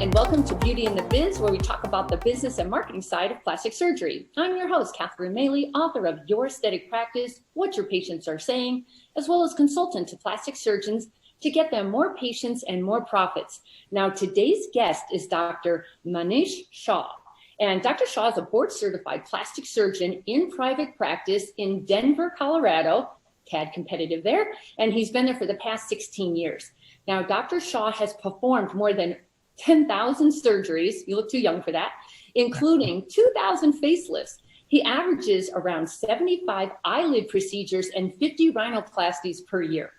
and welcome to Beauty in the Biz, where we talk about the business and marketing side of plastic surgery. I'm your host, Catherine Maley, author of Your Aesthetic Practice, What Your Patients Are Saying, as well as consultant to plastic surgeons to get them more patients and more profits. Now, today's guest is Dr. Manish Shah. And Dr. Shah is a board-certified plastic surgeon in private practice in Denver, Colorado, tad competitive there, and he's been there for the past 16 years. Now, Dr. Shah has performed more than 10,000 surgeries, you look too young for that, including 2,000 facelifts. He averages around 75 eyelid procedures and 50 rhinoplasties per year.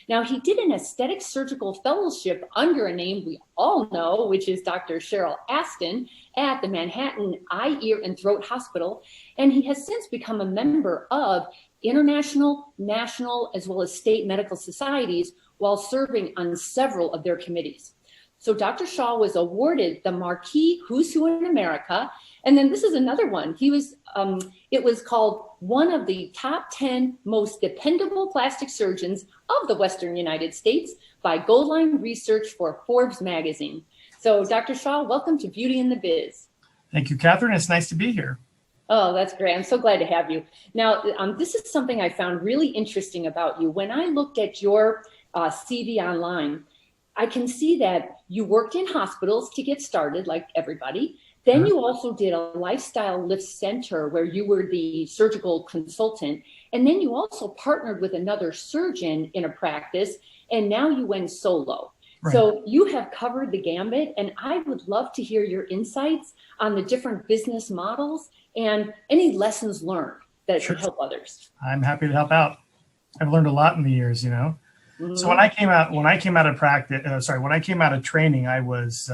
Now, he did an aesthetic surgical fellowship under a name we all know, which is Dr. Sherrell Aston at the Manhattan Eye, Ear, and Throat Hospital, and he has since become a member of international, national, as well as state medical societies while serving on several of their committees. So Dr. Shah was awarded the Marquis Who's Who in America. And then this is another one. It was called one of the top 10 most dependable plastic surgeons of the Western United States by Goldline Research for Forbes magazine. So Dr. Shah, welcome to Beauty in the Biz. Thank you, Catherine. It's nice to be here. Oh, that's great. I'm so glad to have you. Now, this is something I found really interesting about you. When I looked at your CV online, I can see that you worked in hospitals to get started, like everybody. Then you also did a lifestyle lift center where you were the surgical consultant. And then you also partnered with another surgeon in a practice, and now you went solo. Right. So you have covered the gambit, and I would love to hear your insights on the different business models and any lessons learned that could help others. I'm happy to help out. I've learned a lot in the years, you know. Mm-hmm. So when I came out of training, I was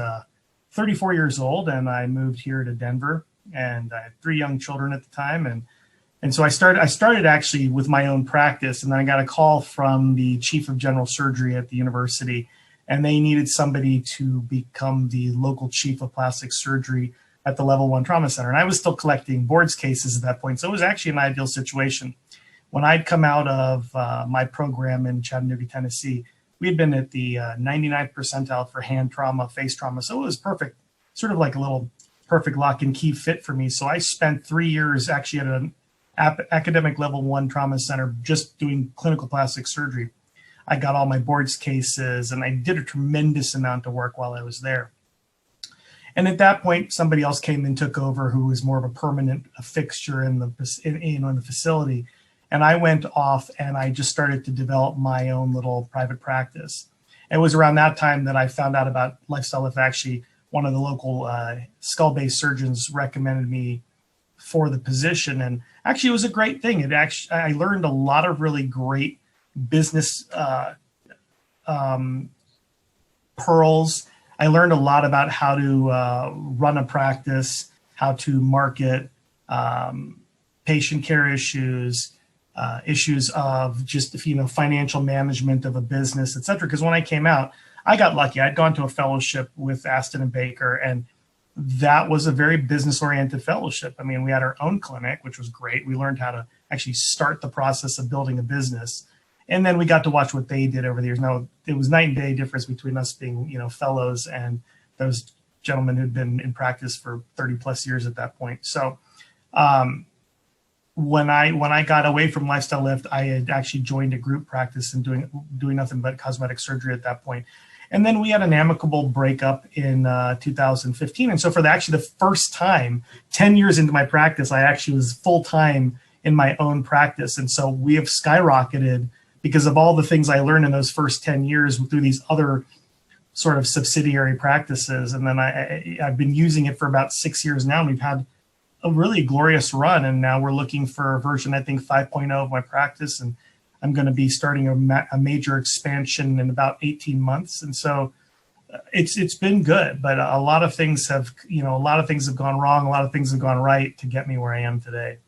34 years old, and I moved here to Denver, and I had 3 young children at the time, and so I started actually with my own practice, and then I got a call from the chief of general surgery at the university, and they needed somebody to become the local chief of plastic surgery at the level 1 trauma center, and I was still collecting boards cases at that point, so it was actually an ideal situation. When I'd come out of my program in Chattanooga, Tennessee, we had been at the 99th percentile for hand trauma, face trauma. So it was perfect, sort of like a little perfect lock and key fit for me. So I spent 3 years actually at an academic level 1 trauma center just doing clinical plastic surgery. I got all my boards cases, and I did a tremendous amount of work while I was there. And at that point, somebody else came and took over who was more of a permanent fixture in the facility. And I went off and I just started to develop my own little private practice. It was around that time that I found out about lifestyle lift. Actually, one of the local skull-based surgeons recommended me for the position. And actually, it was a great thing. I learned a lot of really great business pearls. I learned a lot about how to run a practice, how to market, patient care issues, issues of just, financial management of a business, et cetera. Because when I came out, I got lucky. I'd gone to a fellowship with Aston and Baker, and that was a very business-oriented fellowship. I mean, we had our own clinic, which was great. We learned how to actually start the process of building a business. And then we got to watch what they did over the years. Now, it was night and day difference between us being, fellows and those gentlemen who'd been in practice for 30 plus years at that point. So, when I got away from lifestyle lift, I had actually joined a group practice and doing nothing but cosmetic surgery at that point. And then we had an amicable breakup in 2015. And so for the first time, 10 years into my practice, I actually was full time in my own practice. And so we have skyrocketed because of all the things I learned in those first 10 years through these other sort of subsidiary practices. And then I've been using it for about 6 years now. And we've had a really glorious run, and now we're looking for a version, I think, 5.0 of my practice, and I'm going to be starting a major expansion in about 18 months. And so it's been good, but a lot of things have gone wrong, a lot of things have gone right to get me where I am today.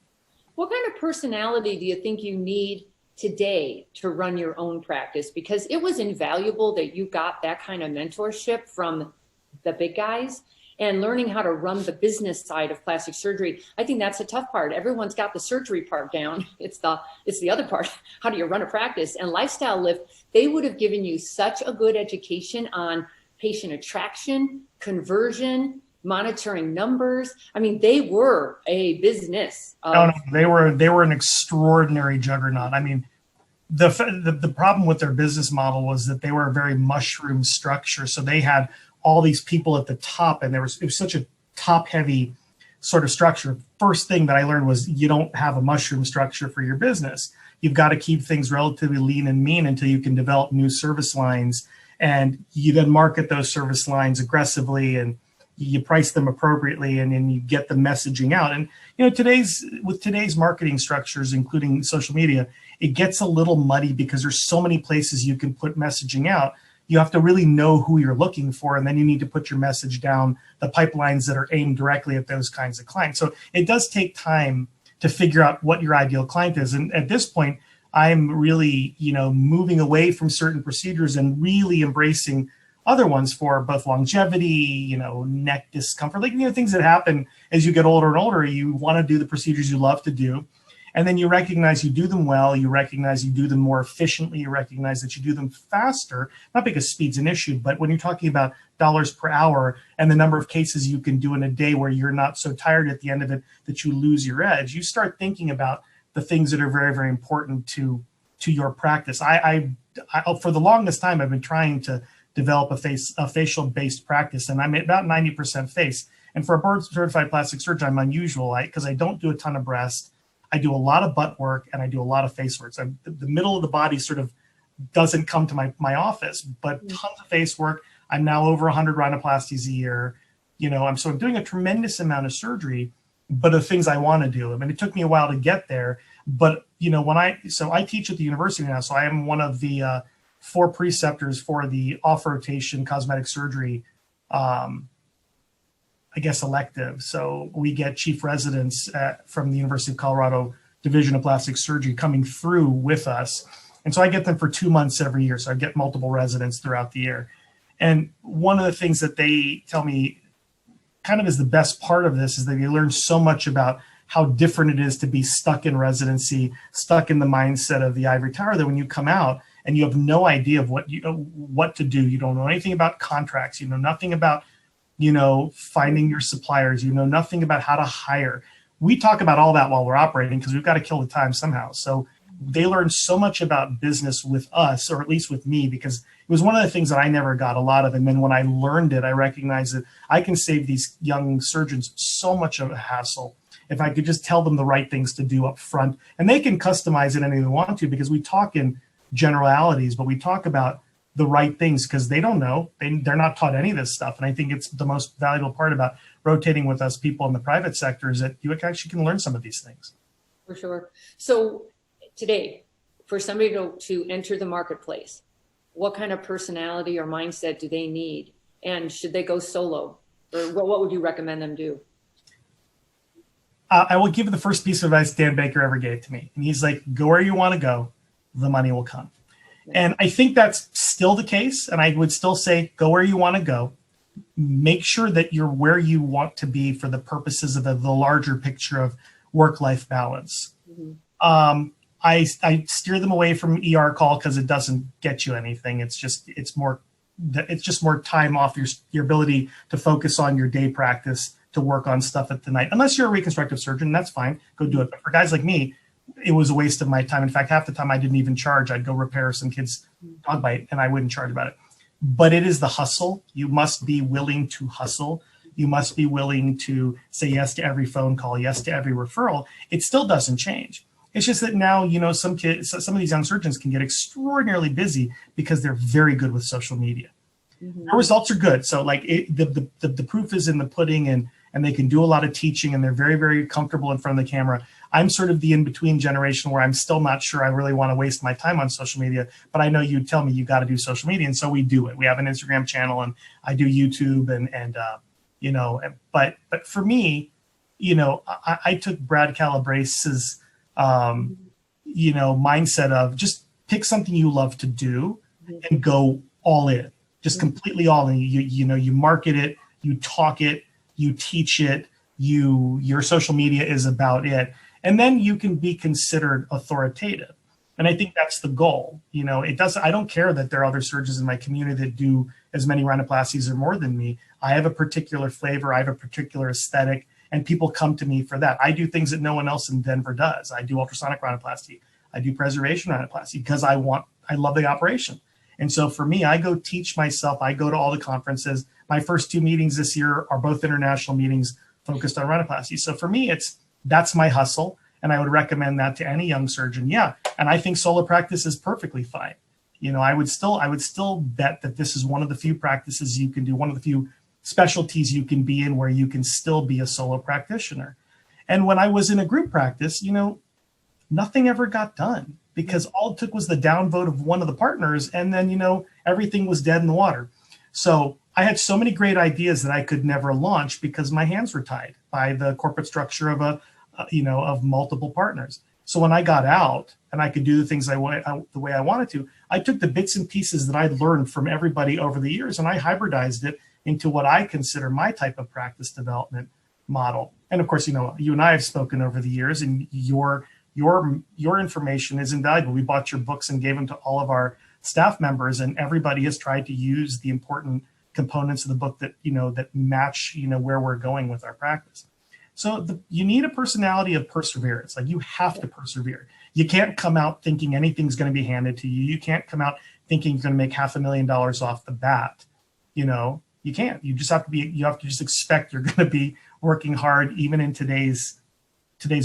What kind of personality do you think you need today to run your own practice? Because it was invaluable that you got that kind of mentorship from the big guys. And learning how to run the business side of plastic surgery, I think that's the tough part. Everyone's got the surgery part down. It's the other part. How do you run a practice? And lifestyle lift, they would have given you such a good education on patient attraction, conversion, monitoring numbers. I mean, they were a business. No, they were an extraordinary juggernaut. I mean, the problem with their business model was that they were a very mushroom structure. So they had all these people at the top, and it was such a top heavy sort of structure. First thing that I learned was you don't have a mushroom structure for your business. You've got to keep things relatively lean and mean until you can develop new service lines, and you then market those service lines aggressively, and you price them appropriately, and then you get the messaging out. And with today's marketing structures, including social media, it gets a little muddy because there's so many places you can put messaging out. You have to really know who you're looking for, and then you need to put your message down the pipelines that are aimed directly at those kinds of clients. So it does take time to figure out what your ideal client is. And at this point, I'm really, moving away from certain procedures and really embracing other ones for both longevity, neck discomfort, things that happen as you get older and older. You want to do the procedures you love to do. And then you recognize you do them well, you recognize you do them more efficiently, you recognize that you do them faster, not because speed's an issue, but when you're talking about dollars per hour and the number of cases you can do in a day where you're not so tired at the end of it that you lose your edge, you start thinking about the things that are very, very important to your practice. I for the longest time, I've been trying to develop a facial-based practice, and I'm at about 90% face. And for a board-certified plastic surgeon, I'm unusual because I don't do a ton of breast. I do a lot of butt work and I do a lot of face work. So the middle of the body sort of doesn't come to my office, but tons of face work. I'm now over 100 rhinoplasties a year. I'm doing a tremendous amount of surgery, but the things I want to do. I mean, it took me a while to get there, but I teach at the university now. So I am one of the 4 preceptors for the off-rotation cosmetic surgery elective. So we get chief residents from the University of Colorado Division of Plastic Surgery coming through with us. And so I get them for 2 months every year. So I get multiple residents throughout the year. And one of the things that they tell me kind of is the best part of this is that they learn so much about how different it is to be stuck in residency, stuck in the mindset of the ivory tower, that when you come out and you have no idea of what to do, you don't know anything about contracts, you know nothing about finding your suppliers, nothing about how to hire. We talk about all that while we're operating because we've got to kill the time somehow. So they learned so much about business with us, or at least with me, because it was one of the things that I never got a lot of. And then when I learned it, I recognized that I can save these young surgeons so much of a hassle if I could just tell them the right things to do up front. And they can customize it any way they want to, because we talk in generalities, but we talk about the right things because they don't know. They're not taught any of this stuff. And I think it's the most valuable part about rotating with us people in the private sector is that you actually can learn some of these things. For sure. So today, for somebody to enter the marketplace, what kind of personality or mindset do they need? And should they go solo? Or what would you recommend them do? I will give the first piece of advice Dan Baker ever gave to me. And he's like, go where you want to go, the money will come. And I think that's still the case. And I would still say, go where you want to go. Make sure that you're where you want to be for the purposes of the larger picture of work-life balance. Mm-hmm. I steer them away from ER call because it doesn't get you anything. It's just more time off your ability to focus on your day practice, to work on stuff at the night. Unless you're a reconstructive surgeon, that's fine. Go do it. But for guys like me, it was a waste of my time. In fact, half the time I didn't even charge. I'd go repair some kid's dog bite and I wouldn't charge about it. But it is the hustle. You must be willing to hustle. You must be willing to say yes to every phone call, yes to every referral. It still doesn't change. It's just that now, some of these young surgeons can get extraordinarily busy because they're very good with social media. Mm-hmm. Our results are good. So the proof is in the pudding, and they can do a lot of teaching, and they're very, very comfortable in front of the camera. I'm sort of the in-between generation where I'm still not sure I really want to waste my time on social media, but I know you tell me you got to do social media. And so we do it. We have an Instagram channel and I do YouTube but for me, I took Brad Calabrese's, mindset of just pick something you love to do and go all in, just completely all in. You market it, you talk it, you teach it, your social media is about it. And then you can be considered authoritative. And I think that's the goal. I don't care that there are other surgeons in my community that do as many rhinoplasties or more than me. I have a particular flavor, I have a particular aesthetic, and people come to me for that. I do things that no one else in Denver does. I do ultrasonic rhinoplasty. I do preservation rhinoplasty because I love the operation. And so for me, I go teach myself. I go to all the conferences. My first 2 meetings this year are both international meetings focused on rhinoplasty. So for me, that's my hustle. And I would recommend that to any young surgeon. Yeah. And I think solo practice is perfectly fine. I would still bet that this is one of the few practices you can do, one of the few specialties you can be in where you can still be a solo practitioner. And when I was in a group practice, nothing ever got done because all it took was the downvote of one of the partners. And then, everything was dead in the water. So I had so many great ideas that I could never launch because my hands were tied by the corporate structure of multiple partners. So when I got out and I could do the things the way I wanted to, I took the bits and pieces that I'd learned from everybody over the years and I hybridized it into what I consider my type of practice development model. And of course, you and I have spoken over the years, and your information is invaluable. We bought your books and gave them to all of our staff members, and everybody has tried to use the important components of the book that that match where we're going with our practice. So you need a personality of perseverance. Like, you have to persevere. You can't come out thinking anything's going to be handed to you. You can't come out thinking you're going to make $500,000 off the bat. You can't. You have to just expect you're going to be working hard even in today's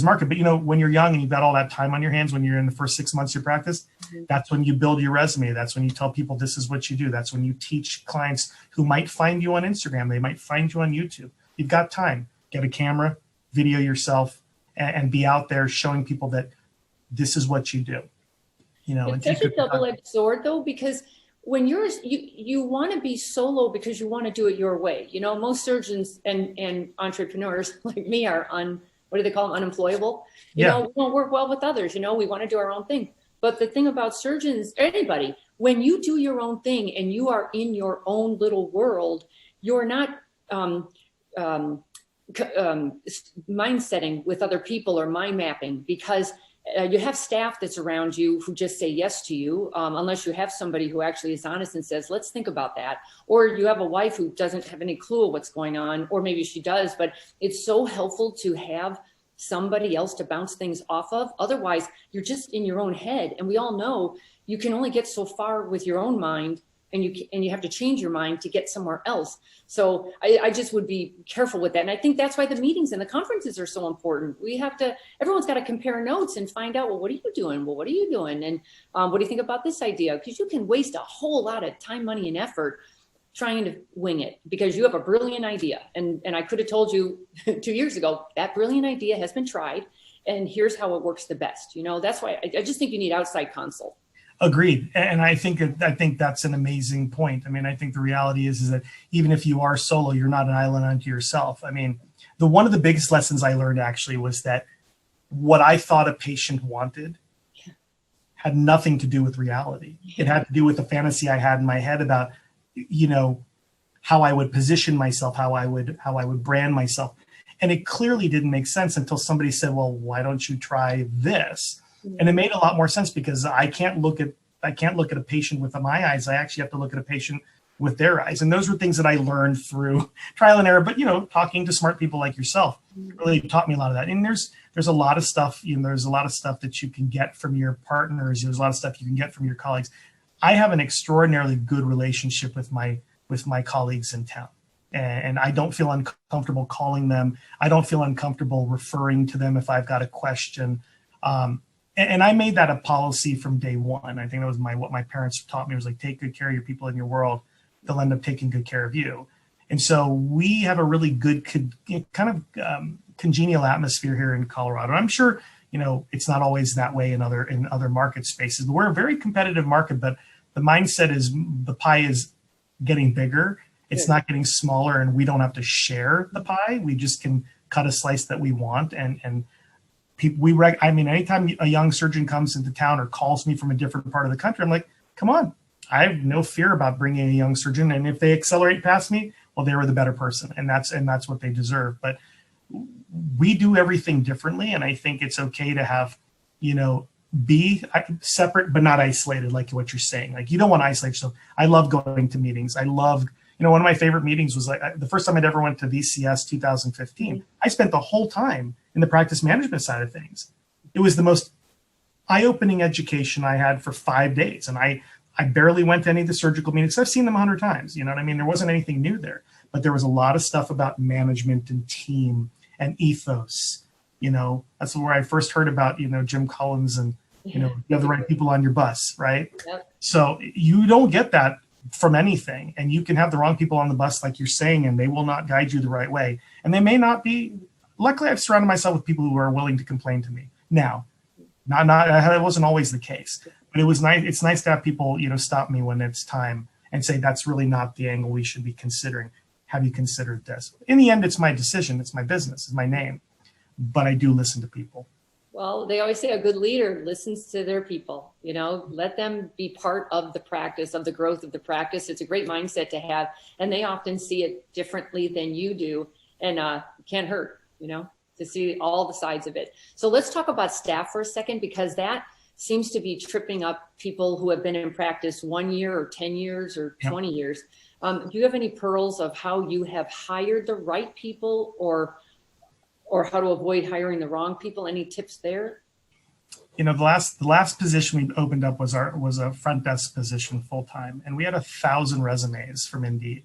market. But when you're young and you've got all that time on your hands, when you're in the first 6 months of your practice, that's when you build your resume. That's when you tell people this is what you do. That's when you teach clients who might find you on Instagram. They might find you on YouTube. You've got time. Get a camera, video yourself, and be out there showing people that this is what you do. It's such a double-edged sword, though, because when you want to be solo because you want to do it your way. Most surgeons and entrepreneurs like me are what do they call them? Unemployable. We don't work well with others. We want to do our own thing. But the thing about surgeons, anybody, when you do your own thing and you are in your own little world, you're not mind setting with other people or mind mapping, because you have staff that's around you who just say yes to you, unless you have somebody who actually is honest and says, let's think about that. Or you have a wife who doesn't have any clue of what's going on, or maybe she does, but it's so helpful to have somebody else to bounce things off of. Otherwise, you're just in your own head. And we all know you can only get so far with your own mind, and you have to change your mind to get somewhere else. So I just would be careful with that. And I think that's why the meetings and the conferences are so important. Everyone's got to compare notes and find out, well, what are you doing? Well, what are you doing? And what do you think about this idea? Because you can waste a whole lot of time, money, and effort trying to wing it because you have a brilliant idea. And I could have told you 2 years ago, that brilliant idea has been tried, and here's how it works the best. That's why I just think you need outside counsel. Agreed. And I think that's an amazing point. I think the reality is that even if you are solo, you're not an island unto yourself. One of the biggest lessons I learned actually was that what I thought a patient wanted had nothing to do with reality. It had to do with the fantasy I had in my head about, how I would position myself, how I would brand myself. And it clearly didn't make sense until somebody said, well, why don't you try this? And it made a lot more sense because I can't look at a patient with my eyes. I actually have to look at a patient with their eyes. And those were things that I learned through trial and error, but talking to smart people like yourself really taught me a lot of that. And there's a lot of stuff, there's a lot of stuff that you can get from your partners. There's a lot of stuff you can get from your colleagues. I have an extraordinarily good relationship with my colleagues in town. And I don't feel uncomfortable calling them. I don't feel uncomfortable referring to them if I've got a question. And I made that a policy from day one. I think that was what my parents taught me, was like, take good care of your people in your world. They'll end up taking good care of you. And so we have a really good congenial atmosphere here in Colorado. I'm sure, it's not always that way in other market spaces. We're a very competitive market, but the mindset is the pie is getting bigger. It's not getting smaller, and we don't have to share the pie. We just can cut a slice that we want. And anytime a young surgeon comes into town or calls me from a different part of the country, I'm like, come on, I have no fear about bringing a young surgeon. And if they accelerate past me, well, they were the better person, and that's what they deserve. But we do everything differently. And I think it's okay to have, be separate, but not isolated, like what you're saying. Like, you don't want to isolate yourself. I love going to meetings. I love, one of my favorite meetings was like the first time I'd ever went to VCS 2015. I spent the whole time in the practice management side of things. It was the most eye-opening education I had for 5 days. And I barely went to any of the surgical meetings. I've seen them 100 times. You know what I mean? There wasn't anything new there, but there was a lot of stuff about management and team and ethos. That's where I first heard about, Jim Collins and, you have the right people on your bus, right? Yep. So you don't get that from anything. And you can have the wrong people on the bus, like you're saying, and they will not guide you the right way. And they may not be. Luckily, I've surrounded myself with people who are willing to complain to me. Now, that wasn't always the case, but it was nice. It's nice to have people, stop me when it's time and say, that's really not the angle we should be considering. Have you considered this? In the end, it's my decision. It's my business. It's my name. But I do listen to people. Well, they always say a good leader listens to their people, let them be part of the practice, of the growth of the practice. It's a great mindset to have. And they often see it differently than you do. And it can't hurt, to see all the sides of it. So let's talk about staff for a second, because that seems to be tripping up people who have been in practice 1 year or 10 years or 20 years. Do you have any pearls of how you have hired the right people or how to avoid hiring the wrong people? Any tips there? The last position we opened up was a front desk position full time, and we had 1,000 resumes from Indeed,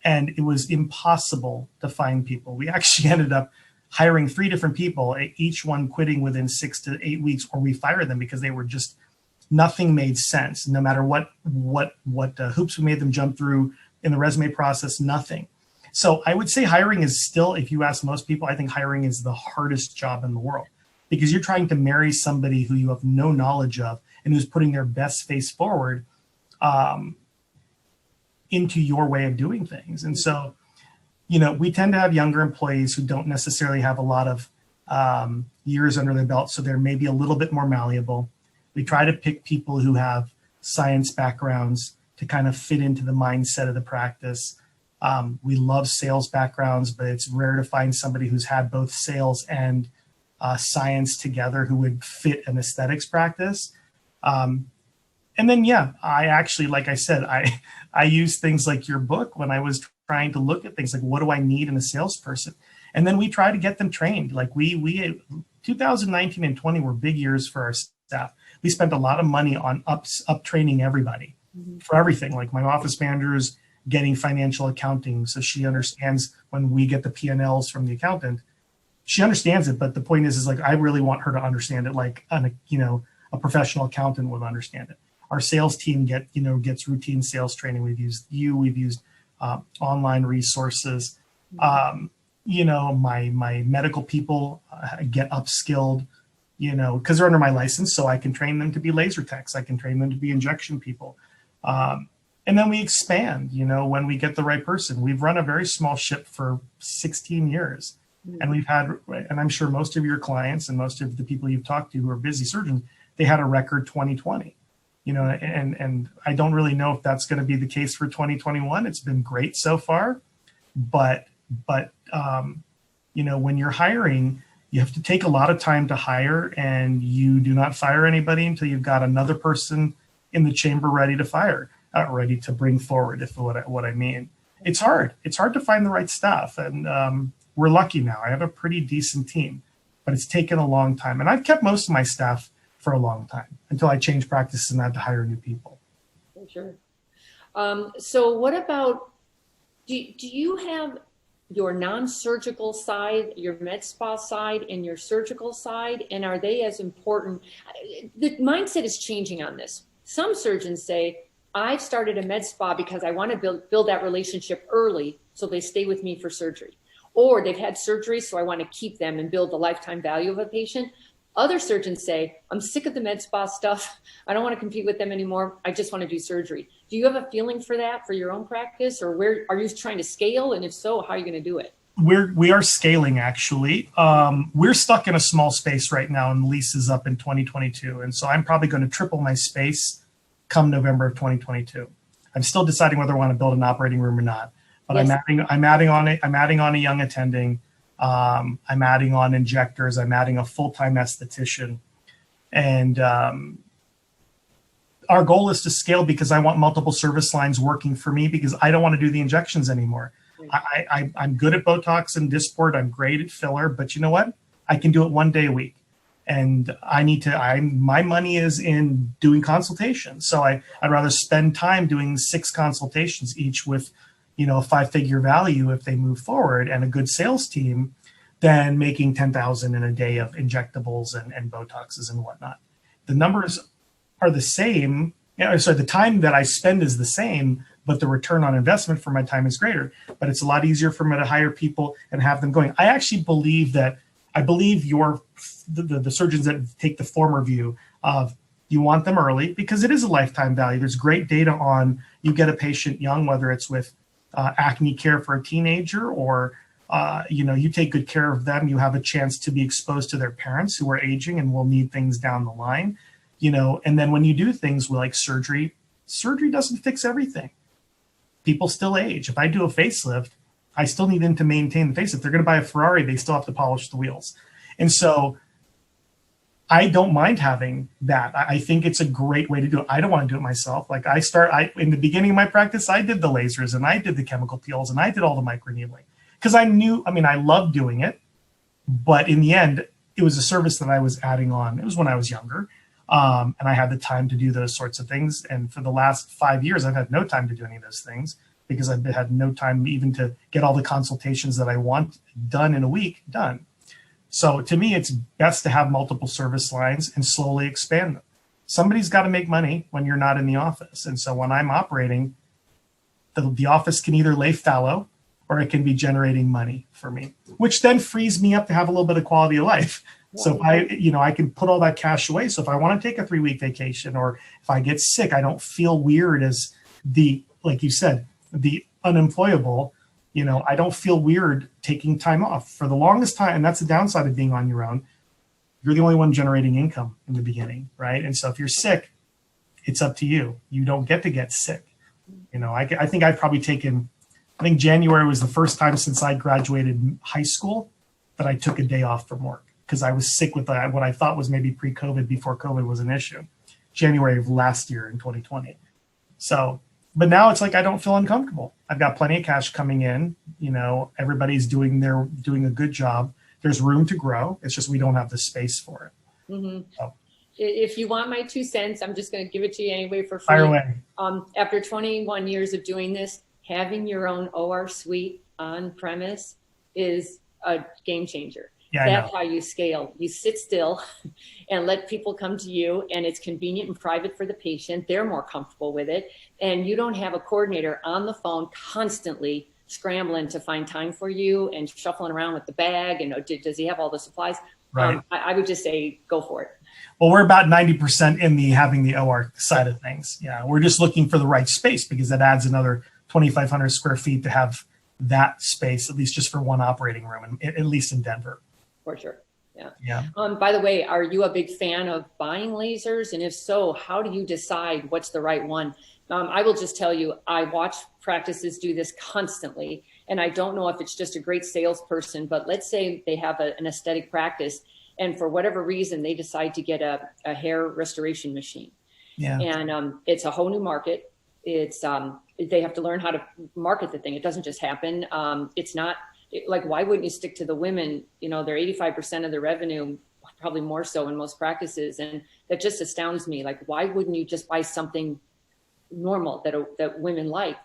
and it was impossible to find people. We actually ended up hiring 3 different people, each one quitting within 6 to 8 weeks, or we fired them because they were just, nothing made sense. No matter what hoops we made them jump through in the resume process, nothing. So I would say hiring is still, if you ask most people, I think hiring is the hardest job in the world, because you're trying to marry somebody who you have no knowledge of and who's putting their best face forward into your way of doing things. And so, we tend to have younger employees who don't necessarily have a lot of years under their belt, so they're maybe a little bit more malleable. We try to pick people who have science backgrounds to kind of fit into the mindset of the practice. We love sales backgrounds, but it's rare to find somebody who's had both sales and science together who would fit an aesthetics practice. And then, I actually, like I said, I use things like your book when I was trying to look at things like, what do I need in a salesperson? And then we try to get them trained. Like we 2019 and 20 were big years for our staff. We spent a lot of money on up training everybody for everything. Like my office managers getting financial accounting, so she understands when we get the P&Ls from the accountant, she understands it. But the point is like, I really want her to understand it like a professional accountant would understand it. Our sales team gets routine sales training. We've used online resources. My medical people get upskilled, because they're under my license, so I can train them to be laser techs. I can train them to be injection people. And then we expand, when we get the right person. We've run a very small ship for 16 years. And we've had, and I'm sure most of your clients and most of the people you've talked to who are busy surgeons, they had a record 2020, and I don't really know if that's going to be the case for 2021. It's been great so far, but when you're hiring, you have to take a lot of time to hire, and you do not fire anybody until you've got another person in the chamber ready to fire. Ready to bring forward, if what I mean. It's hard. It's hard to find the right staff, and we're lucky now. I have a pretty decent team, but it's taken a long time. And I've kept most of my staff for a long time until I changed practices and had to hire new people. For sure. So what about, do you have your non-surgical side, your med spa side, and your surgical side, and are they as important? The mindset is changing on this. Some surgeons say, I've started a med spa because I want to build that relationship early so they stay with me for surgery. Or they've had surgery, so I want to keep them and build the lifetime value of a patient. Other surgeons say, I'm sick of the med spa stuff. I don't want to compete with them anymore. I just want to do surgery. Do you have a feeling for that for your own practice, or where are you trying to scale? And if so, how are you going to do it? We are scaling, actually. We're stuck in a small space right now, and the lease is up in 2022. And so I'm probably going to triple my space come November of 2022. I'm still deciding whether I want to build an operating room or not. But yes. I'm adding on a young attending. I'm adding on injectors. I'm adding a full-time esthetician. And our goal is to scale because I want multiple service lines working for me because I don't want to do the injections anymore. I'm good at Botox and Dysport. I'm great at filler, but you know what? I can do it one day a week. And my money is in doing consultations. So I'd rather spend time doing 6 consultations each with, a 5-figure value if they move forward and a good sales team than making 10,000 in a day of injectables and Botoxes and whatnot. The numbers are the same. So the time that I spend is the same, but the return on investment for my time is greater. But it's a lot easier for me to hire people and have them going. I actually believe that the surgeons that take the former view of you want them early because it is a lifetime value. There's great data on you get a patient young, whether it's with acne care for a teenager or you take good care of them. You have a chance to be exposed to their parents who are aging and will need things down the line. And then when you do things like surgery doesn't fix everything. People still age. If I do a facelift, I still need them to maintain the face. If they're going to buy a Ferrari, they still have to polish the wheels. And so I don't mind having that. I think it's a great way to do it. I don't want to do it myself. Like in the beginning of my practice, I did the lasers and I did the chemical peels and I did all the microneedling because I loved doing it. But in the end, it was a service that I was adding on. It was when I was younger. And I had the time to do those sorts of things. And for the last 5 years, I've had no time to do any of those things because I've had no time even to get all the consultations that I want done in a week done. So to me, it's best to have multiple service lines and slowly expand them. Somebody's got to make money when you're not in the office. And so when I'm operating, the office can either lay fallow or it can be generating money for me, which then frees me up to have a little bit of quality of life. So if I can put all that cash away. So if I want to take a 3-week vacation or if I get sick, I don't feel weird as like you said, the unemployable, I don't feel weird taking time off for the longest time. And that's the downside of being on your own. You're the only one generating income in the beginning, right? And so if you're sick, it's up to you. You don't get to get sick. I think I've probably I think January was the first time since I graduated high school that I took a day off from work because I was sick with what I thought was maybe pre-COVID before COVID was an issue. January of last year in 2020. So, but now it's like I don't feel uncomfortable. I've got plenty of cash coming in. Everybody's doing a good job. There's room to grow. It's just we don't have the space for it. Mm-hmm. So. If you want my 2 cents, I'm just going to give it to you anyway for free. Fire away. After 21 years of doing this, having your own OR suite on premise is a game changer. Yeah, that's how you scale. You sit still and let people come to you, and it's convenient and private for the patient. They're more comfortable with it. And you don't have a coordinator on the phone constantly scrambling to find time for you and shuffling around with the bag. And does he have all the supplies? Right. I would just say, go for it. Well, we're about 90% in having the OR side of things. Yeah. We're just looking for the right space because that adds another 2,500 square feet to have that space, at least just for one operating room, at least in Denver. For sure. Yeah. Yeah. By the way, are you a big fan of buying lasers? And if so, how do you decide what's the right one? I will just tell you, I watch practices do this constantly. And I don't know if it's just a great salesperson, but let's say they have an aesthetic practice and for whatever reason, they decide to get a hair restoration machine. Yeah. And it's a whole new market. It's they have to learn how to market the thing. It doesn't just happen. It's not like, why wouldn't you stick to the women? They're 85% of the revenue, probably more so in most practices. And that just astounds me. Like, why wouldn't you just buy something normal that women like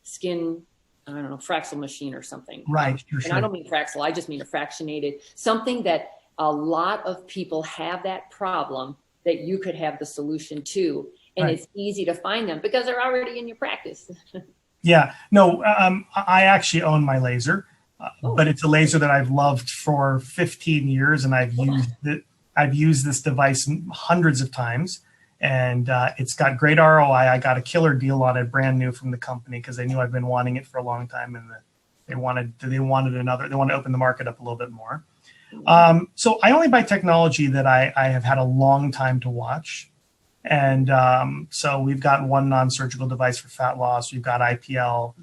skin, I don't know, Fraxel machine or something. Right. And I don't mean Fraxel. I just mean a fractionated, something that a lot of people have that problem that you could have the solution to. And right. It's easy to find them because they're already in your practice. Yeah, no, I actually own my laser, but it's a laser that I've loved for 15 years, and I've used it. I've used this device hundreds of times, and it's got great ROI. I got a killer deal on it, brand new from the company, because they knew I've been wanting it for a long time, and they wanted to open the market up a little bit more. So I only buy technology that I have had a long time to watch. And so we've got one non-surgical device for fat loss. We've got IPL.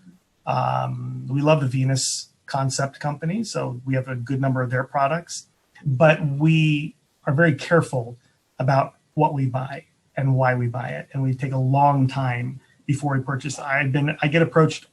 We love the Venus Concept company, so we have a good number of their products. But we are very careful about what we buy and why we buy it. And we take a long time before we purchase. I get approached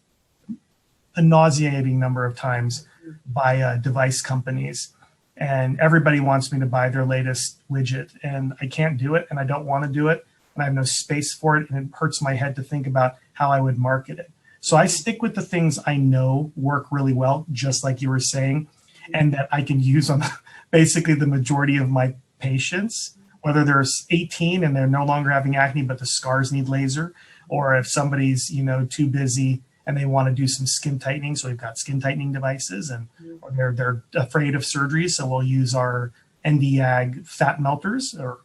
a nauseating number of times by device companies, and everybody wants me to buy their latest widget, and I can't do it, and I don't want to do it, and I have no space for it, and it hurts my head to think about how I would market it. So I stick with the things I know work really well, just like you were saying, and that I can use on basically the majority of my patients, whether they're 18 and they're no longer having acne, but the scars need laser, or if somebody's, too busy and they want to do some skin tightening. So we've got skin tightening devices, and or they're afraid of surgery. So we'll use our Nd:YAG fat melters, or,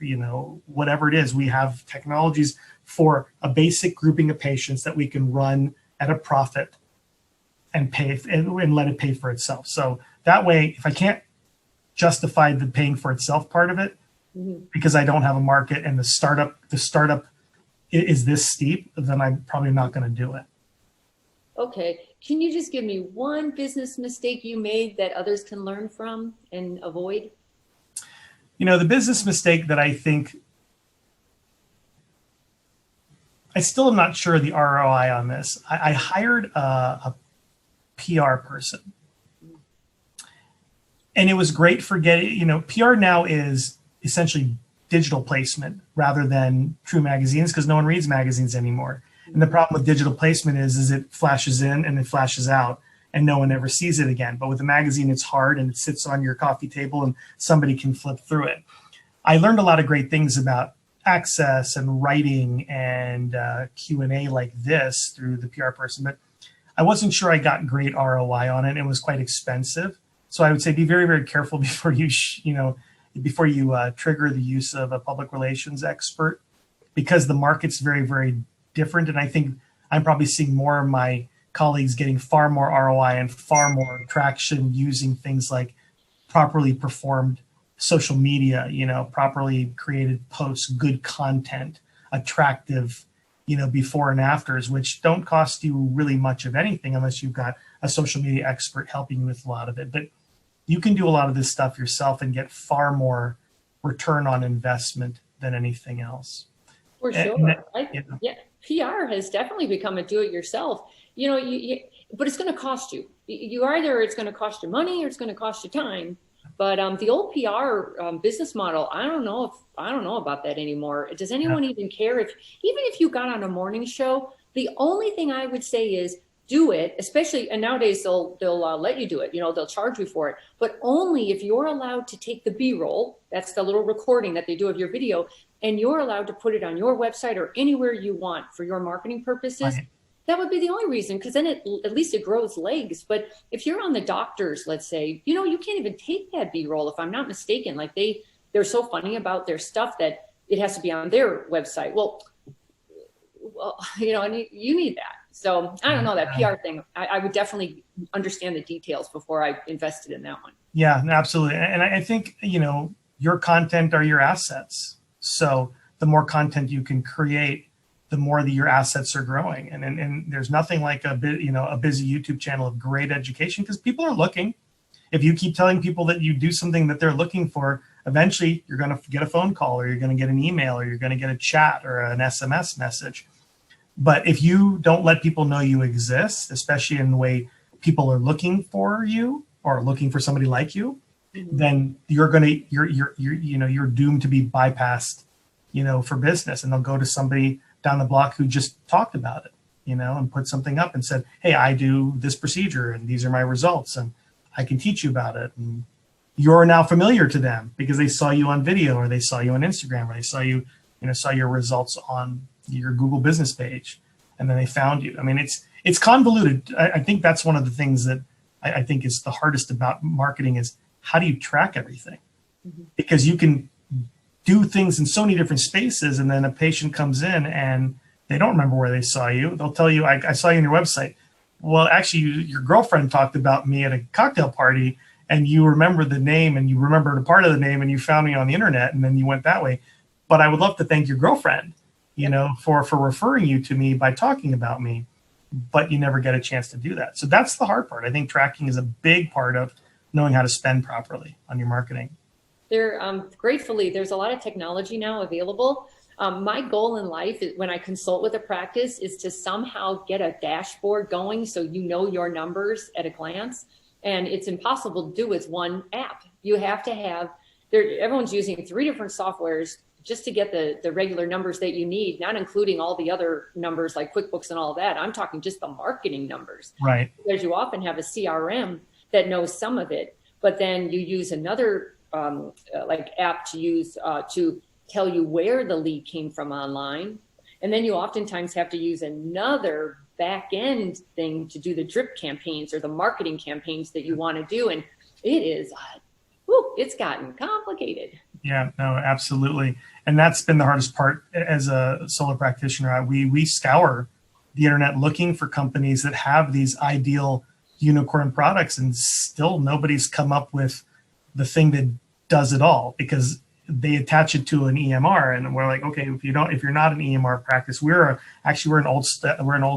whatever it is. We have technologies for a basic grouping of patients that we can run at a profit and pay and let it pay for itself. So that way, if I can't justify the paying for itself part of it, because I don't have a market and the startup is this steep, then I'm probably not going to do it. Okay. Can you just give me one business mistake you made that others can learn from and avoid? The business mistake that I think, I still am not sure the ROI on this. I hired a PR person, and it was great for getting, PR now is essentially digital placement rather than true magazines, because no one reads magazines anymore. And the problem with digital placement is it flashes in and it flashes out, and no one ever sees it again. But with a magazine, it's hard, and it sits on your coffee table and somebody can flip through it. I learned a lot of great things about access and writing and Q&A like this through the PR person, but I wasn't sure I got great ROI on it. It was quite expensive. So I would say be very, very careful before you, trigger the use of a public relations expert, because the market's very, very different. And I think I'm probably seeing more of my colleagues getting far more ROI and far more traction using things like properly performed social media, properly created posts, good content, attractive, before and afters, which don't cost you really much of anything unless you've got a social media expert helping you with a lot of it. But you can do a lot of this stuff yourself and get far more return on investment than anything else. For sure. Yeah, PR has definitely become a do-it-yourself. But it's going to cost you. It's going to cost you money or it's going to cost you time. But the old PR business model, I don't know about that anymore. Does anyone even care even if you got on a morning show? The only thing I would say is do it, especially, and nowadays they'll let you do it. They'll charge you for it, but only if you're allowed to take the B-roll. That's the little recording that they do of your video, and you're allowed to put it on your website or anywhere you want for your marketing purposes. Right. That would be the only reason, because then at least it grows legs. But if you're on the doctors, let's say, you can't even take that B-roll, if I'm not mistaken. Like they're so funny about their stuff that it has to be on their website. Well, and you need that. So I don't know, that PR thing. I would definitely understand the details before I invested in that one. Yeah, absolutely. And I think, your content are your assets. So the more content you can create, the more that your assets are growing. And there's nothing like a busy YouTube channel of great education, because people are looking. If you keep telling people that you do something that they're looking for, eventually you're going to get a phone call, or you're going to get an email, or you're going to get a chat or an SMS message. But if you don't let people know you exist, especially in the way people are looking for you or looking for somebody like you, then you're doomed to be bypassed, for business. And they'll go to somebody down the block who just talked about it, and put something up and said, hey, I do this procedure and these are my results and I can teach you about it. And you're now familiar to them because they saw you on video, or they saw you on Instagram, or they saw you, saw your results on your Google business page, and then they found you. I mean, it's convoluted. I think that's one of the things that I think is the hardest about marketing is how do you track everything? Because you can do things in so many different spaces, and then a patient comes in and they don't remember where they saw you. They'll tell you, I saw you on your website. Well, actually, your girlfriend talked about me at a cocktail party, and you remember the name, and you remembered a part of the name, and you found me on the internet, and then you went that way. But I would love to thank your girlfriend, for referring you to me by talking about me, but you never get a chance to do that. So that's the hard part. I think tracking is a big part of knowing how to spend properly on your marketing. There, gratefully, there's a lot of technology now available. My goal in life is, when I consult with a practice, is to somehow get a dashboard going so you know your numbers at a glance. And it's impossible to do with one app. You have to have, everyone's using 3 different softwares just to get the regular numbers that you need, not including all the other numbers like QuickBooks and all that. I'm talking just the marketing numbers. Right. Because you often have a CRM that knows some of it, but then you use another like app to use to tell you where the lead came from online. And then you oftentimes have to use another back end thing to do the drip campaigns or the marketing campaigns that you want to do. And it is, it's gotten complicated. Yeah, no, absolutely. And that's been the hardest part as a solo practitioner. We scour the internet looking for companies that have these ideal unicorn products, and still nobody's come up with the thing that does it all, because they attach it to an EMR, and we're like, okay, if you're not an EMR practice, we're an old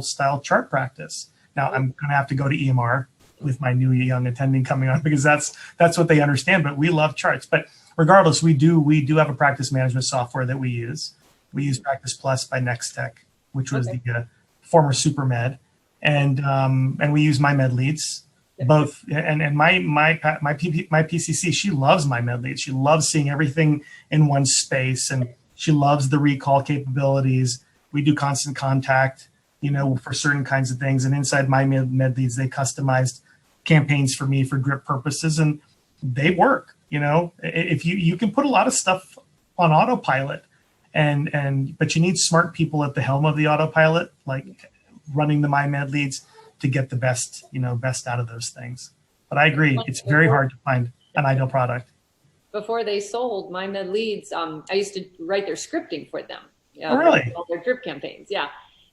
style chart practice. Now I'm going to have to go to EMR with my new young attending coming on, because that's what they understand. But we love charts. But regardless, we do have a practice management software that we use. We use Practice Plus by Nextech, which was the former SuperMed, and we use MyMedLeads. Both, and my PCC, she loves MyMedLeads. She loves seeing everything in one space, and she loves the recall capabilities. We do constant contact, for certain kinds of things. And inside MyMedLeads, they customized campaigns for me for drip purposes, and they work. If you can put a lot of stuff on autopilot, but you need smart people at the helm of the autopilot, like running the MyMedLeads, to get the best out of those things. But I agree, it's very hard to find an ideal product. Before they sold MyMedLeads, I used to write their scripting for them. Oh, really? All their drip campaigns, yeah.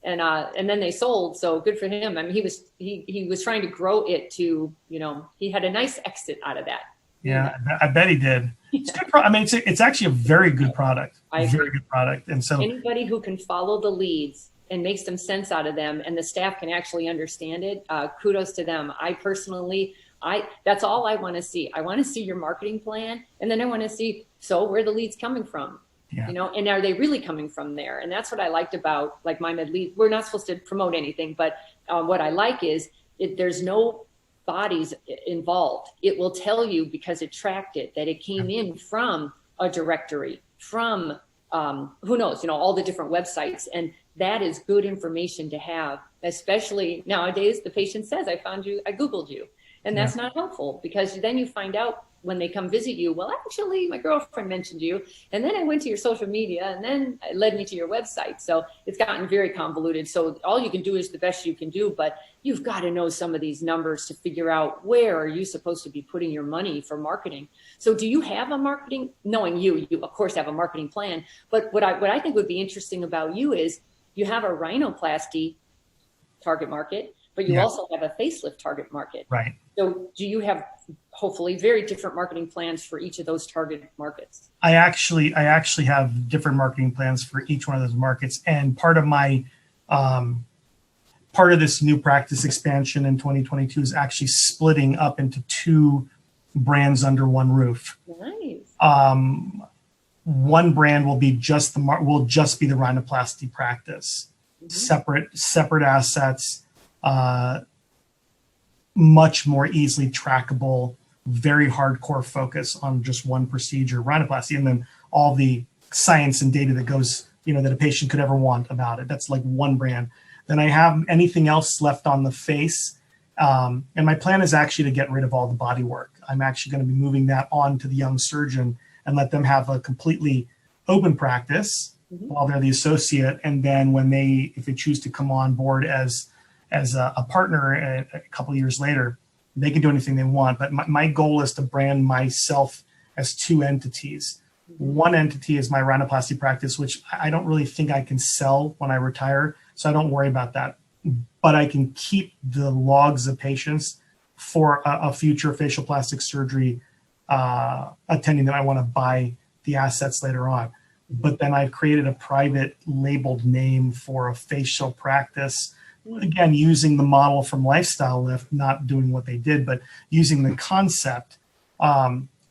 And then they sold, so good for him. I mean, he was trying to grow it to, he had a nice exit out of that. Yeah, I bet he did. It's good. It's actually a very good product. Very good product. And so anybody who can follow the leads and makes some sense out of them, and the staff can actually understand it, kudos to them. I personally, that's all I want to see. I want to see your marketing plan, and then I want to see, where the leads coming from, and are they really coming from there? And that's what I liked about like MyMedLead. We're not supposed to promote anything, but what I like is there's no bodies involved. It will tell you, because it tracked it, that it came in from a directory, from who knows, all the different websites. And that is good information to have, especially nowadays. The patient says, I found you, I Googled you. And that's not helpful, because then you find out when they come visit you, well, actually, my girlfriend mentioned you, and then I went to your social media, and then it led me to your website. So it's gotten very convoluted. So all you can do is the best you can do, but you've got to know some of these numbers to figure out where are you supposed to be putting your money for marketing. So do you have a marketing, knowing you of course have a marketing plan, but what I think would be interesting about you is you have a rhinoplasty target market, but you also have a facelift target market. Right. So do you have hopefully very different marketing plans for each of those target markets? I actually have different marketing plans for each one of those markets. And part of my part of this new practice expansion in 2022 is actually splitting up into 2 brands under one roof. Nice. One brand will be just the rhinoplasty practice. Separate assets, much more easily trackable, very hardcore focus on just one procedure, rhinoplasty, and then all the science and data that goes, that a patient could ever want about it. That's like one brand. Then I have anything else left on the face. And my plan is actually to get rid of all the body work. I'm actually going to be moving that on to the young surgeon and let them have a completely open practice while they're the associate. And then if they choose to come on board as a partner a couple of years later, they can do anything they want. But my goal is to brand myself as 2 entities. One entity is my rhinoplasty practice, which I don't really think I can sell when I retire, so I don't worry about that. But I can keep the logs of patients for a future facial plastic surgery attending that I want to buy the assets later on. But then I've created a private labeled name for a facial practice, again, using the model from Lifestyle Lift, not doing what they did, but using the concept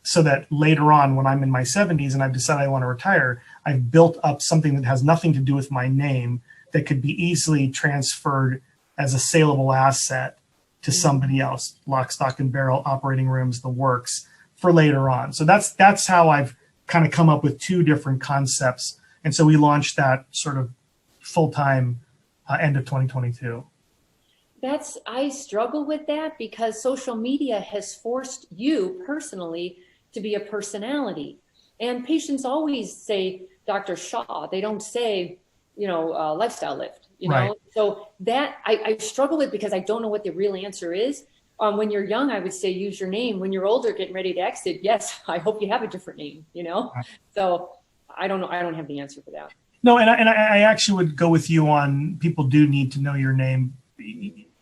so that later on, when I'm in my 70s and I've decided I want to retire, I've built up something that has nothing to do with my name that could be easily transferred as a saleable asset to somebody else, lock, stock, and barrel, operating rooms, the works, for later on. So that's how I've kind of come up with two different concepts. And so we launched that sort of full-time end of 2022. I struggle with that because social media has forced you personally to be a personality. And patients always say Dr. Shah. They don't say, lifestyle lift, Right. So that I struggle with because I don't know what the real answer is. When you're young, I would say use your name. When you're older, getting ready to exit, yes, I hope you have a different name, So I don't know. I don't have the answer for that. No, and I actually would go with you on people do need to know your name,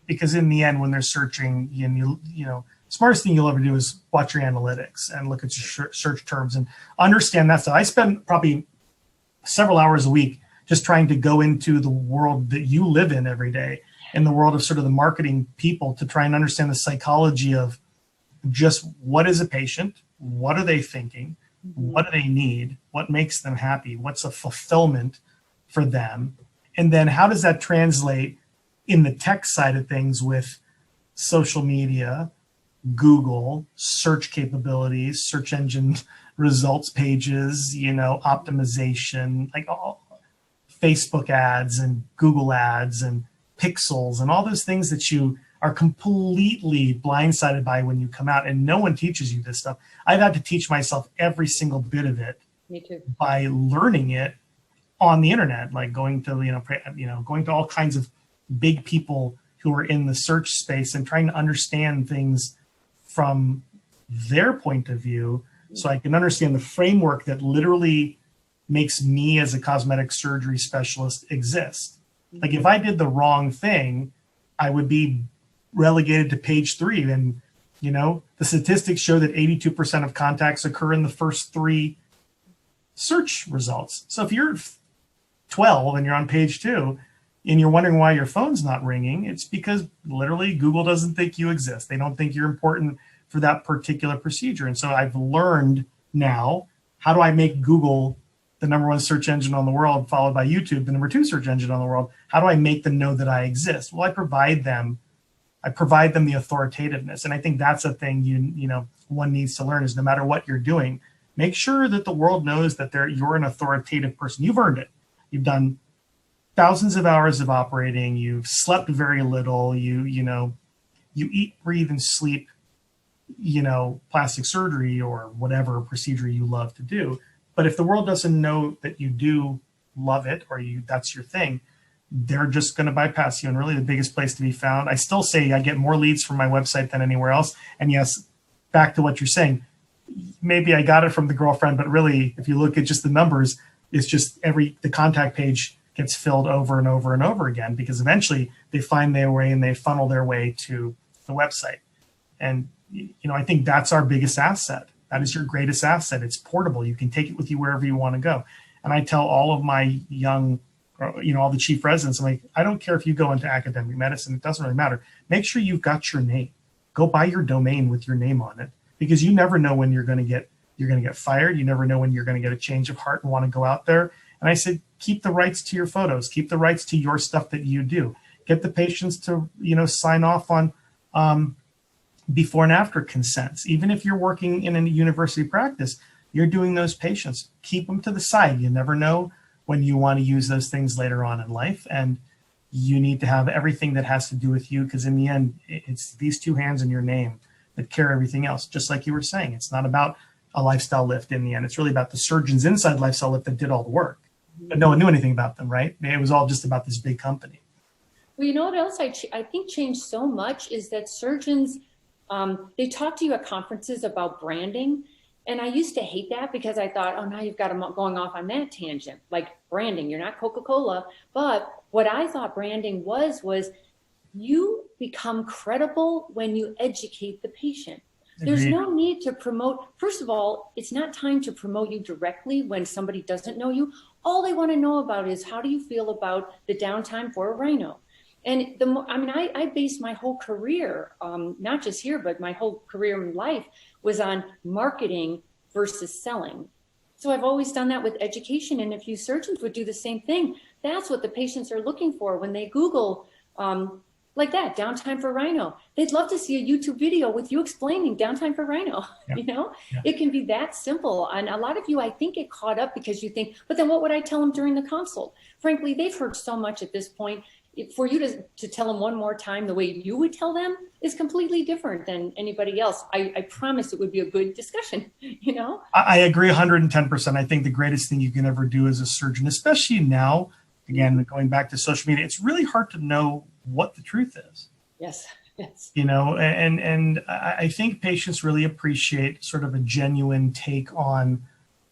because in the end, when they're searching, smartest thing you'll ever do is watch your analytics and look at your search terms and understand that stuff. I spend probably several hours a week just trying to go into the world that you live in every day, in the world of sort of the marketing people, to try and understand the psychology of just what is a patient, what are they thinking, what do they need, what makes them happy, what's a fulfillment for them, and then how does that translate in the tech side of things with social media, Google, search capabilities, search engine results pages, optimization, like all Facebook ads and Google ads and pixels and all those things that you are completely blindsided by when you come out, and no one teaches you this stuff. I've had to teach myself every single bit of it. Me too. By learning it on the internet, like going to going to all kinds of big people who are in the search space and trying to understand things from their point of view, so I can understand the framework that literally makes me as a cosmetic surgery specialist exist. Like if I did the wrong thing, I would be relegated to page 3. And, the statistics show that 82% of contacts occur in the first 3 search results. So if you're 12 and you're on page 2 and you're wondering why your phone's not ringing, it's because literally Google doesn't think you exist. They don't think you're important for that particular procedure. And so I've learned now, how do I make Google the number 1 search engine on the world, followed by YouTube, the number 2 search engine on the world? How do I make them know that I exist? Well, I provide them the authoritativeness. And I think that's a thing one needs to learn, is no matter what you're doing, make sure that the world knows that you're an authoritative person. You've earned it. You've done thousands of hours of operating. You've slept very little. You eat, breathe, and sleep, plastic surgery or whatever procedure you love to do. But if the world doesn't know that you do love it, or that's your thing, they're just going to bypass you. And really the biggest place to be found, I still say I get more leads from my website than anywhere else. And yes, back to what you're saying, maybe I got it from the girlfriend, but really, if you look at just the numbers, it's just the contact page gets filled over and over and over again, because eventually they find their way and they funnel their way to the website. And, I think that's our biggest asset. That is your greatest asset. It's portable. You can take it with you wherever you want to go. And I tell all of my young, all the chief residents, I'm like, I don't care if you go into academic medicine. It doesn't really matter. Make sure you've got your name. Go buy your domain with your name on it, because you never know when you're going to get fired. You never know when you're going to get a change of heart and want to go out there. And I said, keep the rights to your photos. Keep the rights to your stuff that you do. Get the patients to, sign off on before and after consents. Even if you're working in a university practice, you're doing those patients. Keep them to the side. You never know when you want to use those things later on in life. And you need to have everything that has to do with you, because in the end, it's these 2 hands in your name that carry everything else. Just like you were saying, it's not about a lifestyle lift in the end. It's really about the surgeons inside lifestyle lift that did all the work. But no one knew anything about them, right? It was all just about this big company. Well, you know what else I think changed so much is that surgeons, they talk to you at conferences about branding. And I used to hate that, because I thought, oh, now you've got them going off on that tangent, like branding. You're not Coca-Cola. But what I thought branding was you become credible when you educate the patient. There's no need to promote. First of all, it's not time to promote you directly when somebody doesn't know you. All they want to know about is, how do you feel about the downtime for a rhino? And the more, I mean, I based my whole career, not just here, but my whole career in life was on marketing versus selling. So I've always done that with education. And if you surgeons would do the same thing, that's what the patients are looking for when they Google like that, downtime for rhino. They'd love to see a YouTube video with you explaining downtime for rhino. Yeah. You know, Yeah. it can be that simple. And a lot of you, I think, get caught up because you think, but then what would I tell them during the consult? Frankly, they've heard so much at this point. For you to tell them one more time the way you would tell them is completely different than anybody else. I promise it would be a good discussion, you know? I agree 110%. I think the greatest thing you can ever do as a surgeon, especially now, again, going back to social media, it's really hard to know what the truth is. Yes, yes. You know, and I think patients really appreciate sort of a genuine take on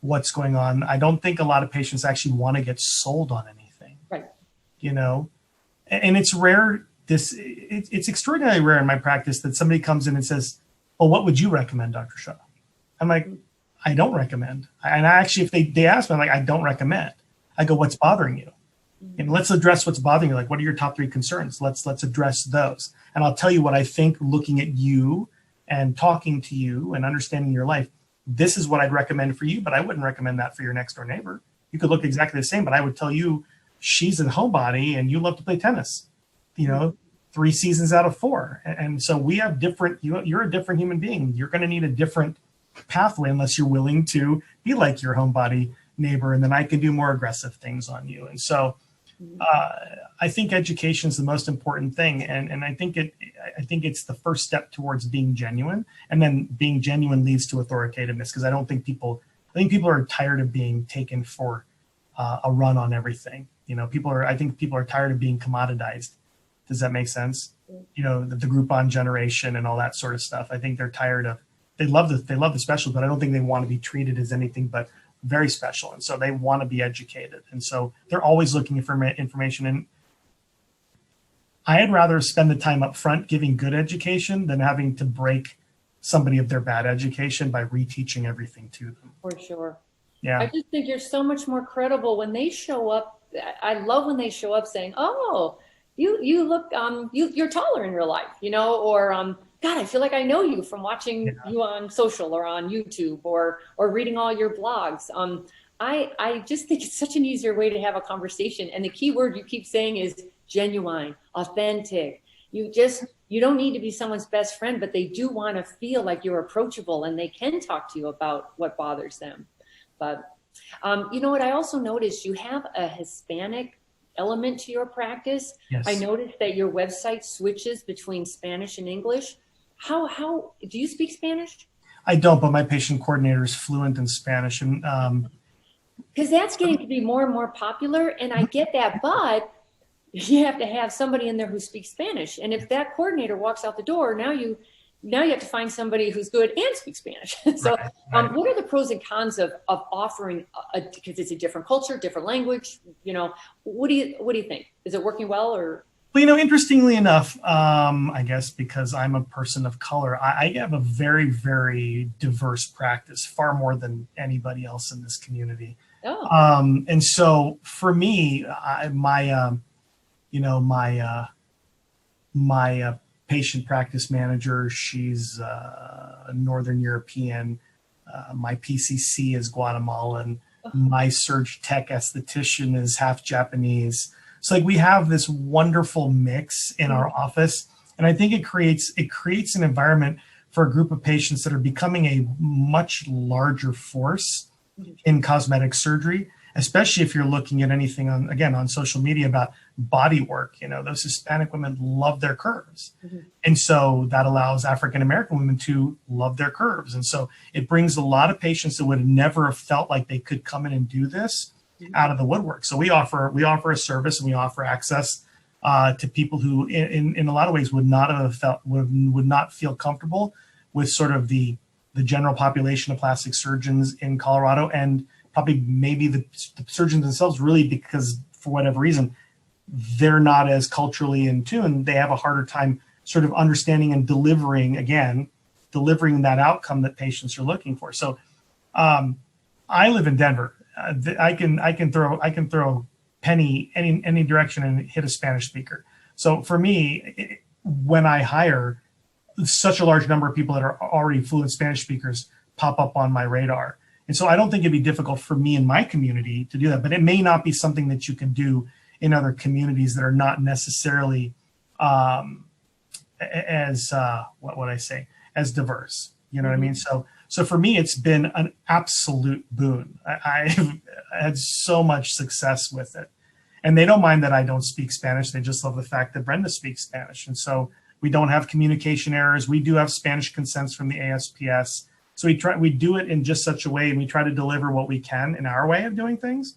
what's going on. I don't think a lot of patients actually want to get sold on anything. Right. You know, and it's rare. It's extraordinarily rare in my practice that somebody comes in and says, "Well, what would you recommend, Dr. Shah?" I'm like, "I don't recommend." And actually, if they ask me, I'm like, "I don't recommend." I go, "What's bothering you?" And let's address what's bothering you. Like, what are your top 3 concerns? Let's address those. And I'll tell you what I think, looking at you and talking to you and understanding your life. This is what I'd recommend for you, but I wouldn't recommend that for your next door neighbor. You could look exactly the same, but I would tell you, she's a homebody and you love to play tennis, you know, 3 seasons out of 4. And so we have different, you're a different human being. You're going to need a different pathway unless you're willing to be like your homebody neighbor. And then I can do more aggressive things on you. And so I think education is the most important thing. And I think it's the first step towards being genuine. And then being genuine leads to authoritativeness, because I think people are tired of being taken for a run on everything. You know, I think people are tired of being commoditized. Does that make sense? You know, the Groupon generation and all that sort of stuff. I think they're tired of, they love the special, but I don't think they want to be treated as anything but very special. And so they want to be educated. And so they're always looking for information. And I'd rather spend the time up front giving good education than having to break somebody of their bad education by reteaching everything to them. For sure. Yeah. I just think you're so much more credible when they show up. I love when they show up saying, "Oh, you look you're taller in real life," you know, or "God, I feel like I know you from watching you on social or on YouTube or reading all your blogs." I just think it's such an easier way to have a conversation. And the key word you keep saying is genuine, authentic. You don't need to be someone's best friend, but they do want to feel like you're approachable and they can talk to you about what bothers them. But you know what? I also noticed you have a Hispanic element to your practice. Yes. I noticed that your website switches between Spanish and English. How do you speak Spanish? I don't, but my patient coordinator is fluent in Spanish. And because that's getting to be more and more popular. And I get that, but you have to have somebody in there who speaks Spanish. And if that coordinator walks out the door, now you have to find somebody who's good and speaks Spanish. So right. What are the pros and cons of offering, because it's a different culture, different language, you know, what do you think? Is it working well or? Well, you know, interestingly enough, I guess because I'm a person of color, I have a very, very diverse practice, far more than anybody else in this community. Oh. And so for me, my patient practice manager, she's Northern European. My PCC is Guatemalan. My surge tech esthetician is half Japanese. So like we have this wonderful mix in our office. And I think it creates an environment for a group of patients that are becoming a much larger force in cosmetic surgery, especially if you're looking at anything on social media about body work. You know, those Hispanic women love their curves. And so that allows African-American women to love their curves. And so it brings a lot of patients that would never have felt like they could come in and do this out of the woodwork. So we offer a service and we offer access to people who in a lot of ways would not feel comfortable with sort of the general population of plastic surgeons in Colorado, and probably maybe the surgeons themselves, really, because for whatever reason, they're not as culturally in tune. They have a harder time sort of understanding and delivering that outcome that patients are looking for. So I live in Denver. I can throw penny any direction and hit a Spanish speaker. So for me, when I hire, such a large number of people that are already fluent Spanish speakers pop up on my radar. And so I don't think it'd be difficult for me in my community to do that, but it may not be something that you can do in other communities that are not necessarily as diverse. You know what I mean? So for me, it's been an absolute boon. I've had so much success with it. And they don't mind that I don't speak Spanish. They just love the fact that Brenda speaks Spanish. And so we don't have communication errors. We do have Spanish consents from the ASPS. So we do it in just such a way, and we try to deliver what we can in our way of doing things.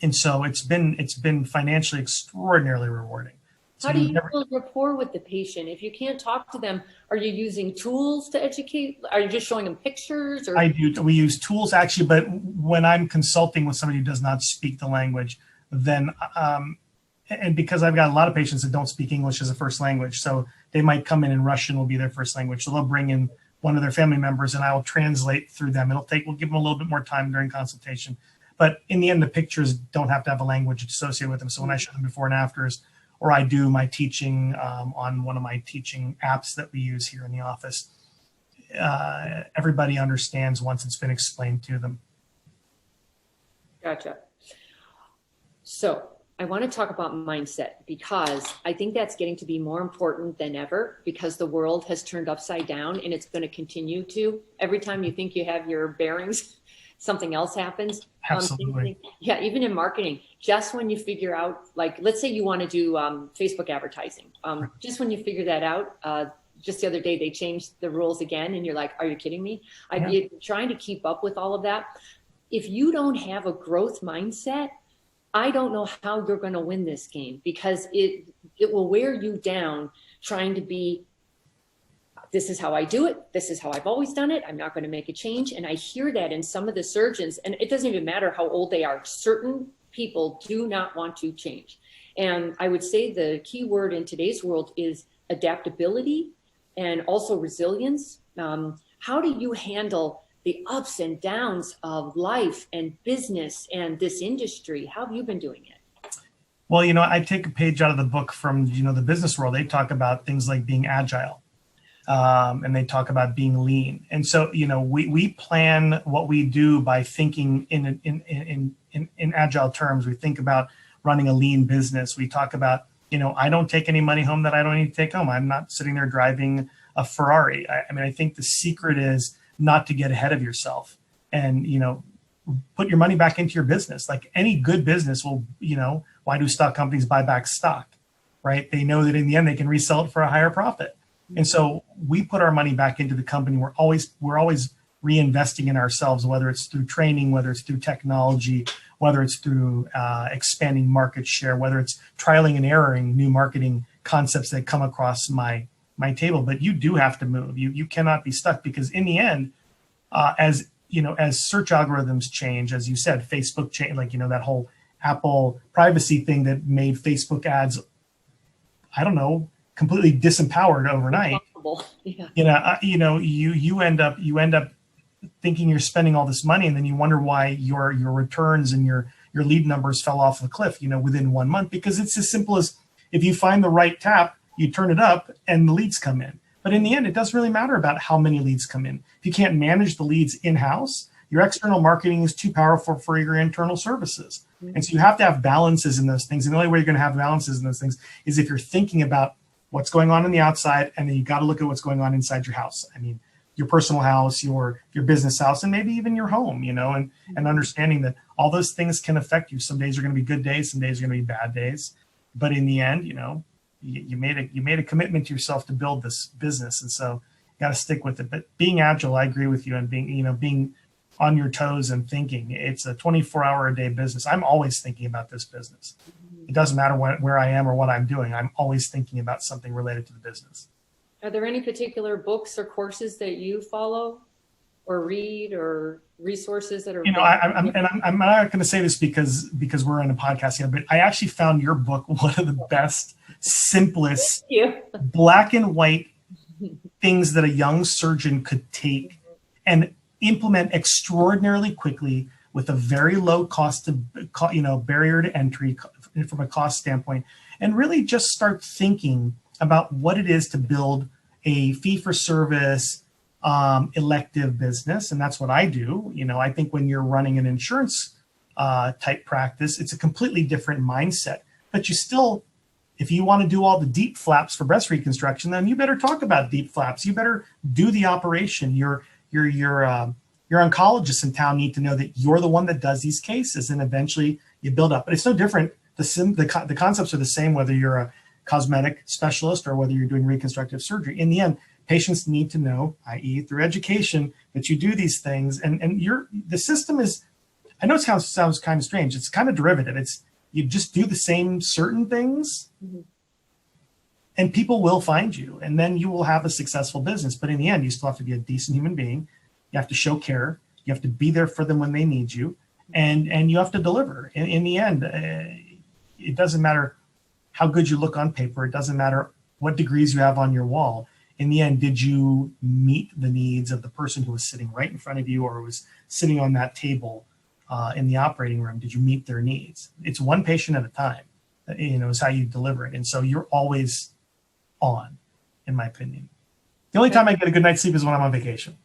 And so it's been financially extraordinarily rewarding. So how do you build rapport with the patient? If you can't talk to them, are you using tools to educate? Are you just showing them pictures? Or? I do. We use tools actually, but when I'm consulting with somebody who does not speak the language, then and because I've got a lot of patients that don't speak English as a first language, so they might come in and Russian will be their first language. So they'll bring in one of their family members and I will translate through them. We'll give them a little bit more time during consultation. But in the end, the pictures don't have to have a language associated with them. So when I show them before and afters, or I do my teaching on one of my teaching apps that we use here in the office, everybody understands once it's been explained to them. Gotcha. So I want to talk about mindset, because I think that's getting to be more important than ever, because the world has turned upside down and it's going to continue to. Every time you think you have your bearings, something else happens. Absolutely. Yeah, even in marketing, just when you figure out, like, let's say you want to do Facebook advertising. Just when you figure that out, just the other day, they changed the rules again. And you're like, are you kidding me? I've been trying to keep up with all of that. If you don't have a growth mindset, I don't know how you're going to win this game, because it will wear you down trying to be, this is how I do it. This is how I've always done it. I'm not going to make a change. And I hear that in some of the surgeons, and it doesn't even matter how old they are. Certain people do not want to change. And I would say the key word in today's world is adaptability and also resilience. How do you handle the ups and downs of life and business and this industry? How have you been doing it? Well, I take a page out of the book from, the business world. They talk about things like being agile. And they talk about being lean. And so, we plan what we do by thinking in agile terms. We think about running a lean business. We talk about, I don't take any money home that I don't need to take home. I'm not sitting there driving a Ferrari. I think the secret is not to get ahead of yourself and, put your money back into your business. Like any good business will, why do stock companies buy back stock, right? They know that in the end they can resell it for a higher profit. And so we put our money back into the company. We're always reinvesting in ourselves, whether it's through training, whether it's through technology, whether it's through expanding market share, whether it's trialing and erroring new marketing concepts that come across my table. But you do have to move. You cannot be stuck, because in the end, as search algorithms change, as you said, Facebook change, that whole Apple privacy thing that made Facebook ads, completely disempowered overnight. Yeah. You end up thinking you're spending all this money, and then you wonder why your returns and your lead numbers fell off the cliff, within 1 month, because it's as simple as, if you find the right tap, you turn it up and the leads come in. But in the end, it doesn't really matter about how many leads come in. If you can't manage the leads in-house, your external marketing is too powerful for your internal services. And so you have to have balances in those things. And the only way you're going to have balances in those things is if you're thinking about what's going on the outside, and then you got to look at what's going on inside your house. I mean, your personal house, your business house, and maybe even your home, and understanding that all those things can affect you. Some days are going to be good days, some days are going to be bad days. But in the end, you made a commitment to yourself to build this business. And so you got to stick with it. But being agile, I agree with you, and being on your toes and thinking. It's a 24-hour-a-day business. I'm always thinking about this business. It doesn't matter where I am or what I'm doing. I'm always thinking about something related to the business. Are there any particular books or courses that you follow or read, or resources that are? I'm not going to say this because we're in a podcast here, but I actually found your book one of the best, simplest, black and white things that a young surgeon could take and implement extraordinarily quickly with a very low cost of, barrier to entry, from a cost standpoint, and really just start thinking about what it is to build a fee-for-service elective business. And that's what I do. I think when you're running an insurance type practice, it's a completely different mindset. But you still, if you want to do all the deep flaps for breast reconstruction, then you better talk about deep flaps. You better do the operation. Your oncologists in town need to know that you're the one that does these cases, and eventually you build up. But it's no different. The concepts are the same, whether you're a cosmetic specialist or whether you're doing reconstructive surgery. In the end, patients need to know, i.e. through education, that you do these things. And the system is, I know it sounds kind of strange. It's kind of derivative. It's, you just do the same certain things, and people will find you, and then you will have a successful business. But in the end, you still have to be a decent human being. You have to show care. You have to be there for them when they need you, and you have to deliver. In the end, it doesn't matter how good you look on paper. It doesn't matter what degrees you have on your wall. In the end, did you meet the needs of the person who was sitting right in front of you or was sitting on that table in the operating room? Did you meet their needs? It's one patient at a time, is how you deliver it. And so you're always on, in my opinion. The only time I get a good night's sleep is when I'm on vacation.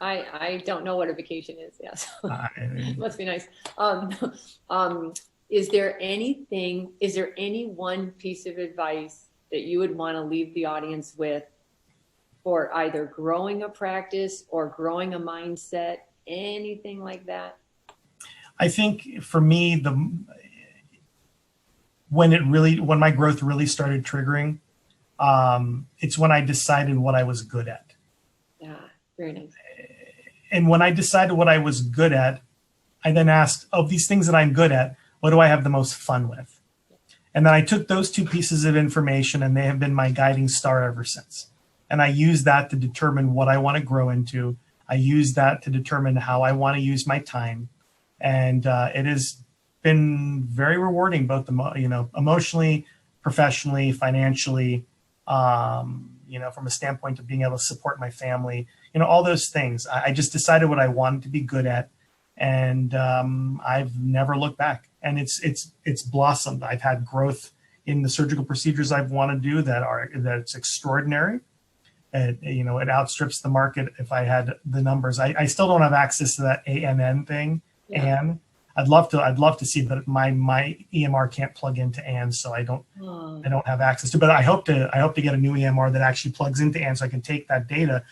I don't know what a vacation is. Yes. Must be nice. Is there any one piece of advice that you would want to leave the audience with for either growing a practice or growing a mindset, anything like that? I think for me, when my growth really started triggering, it's when I decided what I was good at. Yeah, very nice. And when I decided what I was good at, I then asked, of these things that I'm good at, what do I have the most fun with? And then I took those two pieces of information, and they have been my guiding star ever since. And I use that to determine what I want to grow into. I use that to determine how I want to use my time. And it has been very rewarding, both emotionally, professionally, financially, from a standpoint of being able to support my family, all those things. I just decided what I wanted to be good at, and I've never looked back. And it's blossomed. I've had growth in the surgical procedures I've wanted to do that's extraordinary. It outstrips the market. If I had the numbers, I still don't have access to that ANN thing. Yeah. Ann, I'd love to see, but my EMR can't plug into Ann, so I don't have access to. But I hope to get a new EMR that actually plugs into Ann, so I can take that data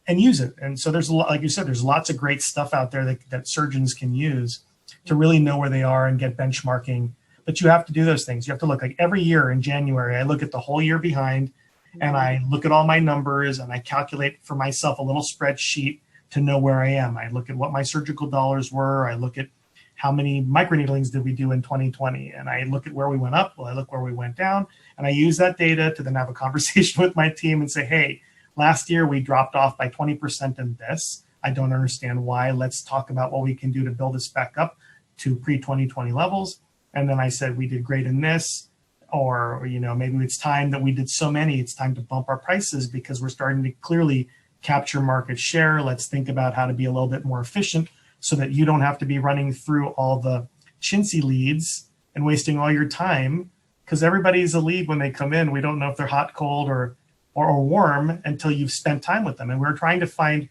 and use it. And so there's like you said, there's lots of great stuff out there that surgeons can use to really know where they are and get benchmarking. But you have to do those things. You have to look, like every year in January, I look at the whole year behind, and I look at all my numbers, and I calculate for myself a little spreadsheet to know where I am. I look at what my surgical dollars were. I look at how many microneedlings did we do in 2020? And I look at where we went up. Well, I look where we went down. And I use that data to then have a conversation with my team and say, hey, last year we dropped off by 20% in this. I don't understand why. Let's talk about what we can do to build this back up to pre-2020 levels. And then I said, we did great in this. Or, maybe it's time that we did so many, it's time to bump our prices because we're starting to clearly capture market share. Let's think about how to be a little bit more efficient so that you don't have to be running through all the chintzy leads and wasting all your time, because everybody's a lead when they come in. We don't know if they're hot, cold, or warm until you've spent time with them. And we're trying to find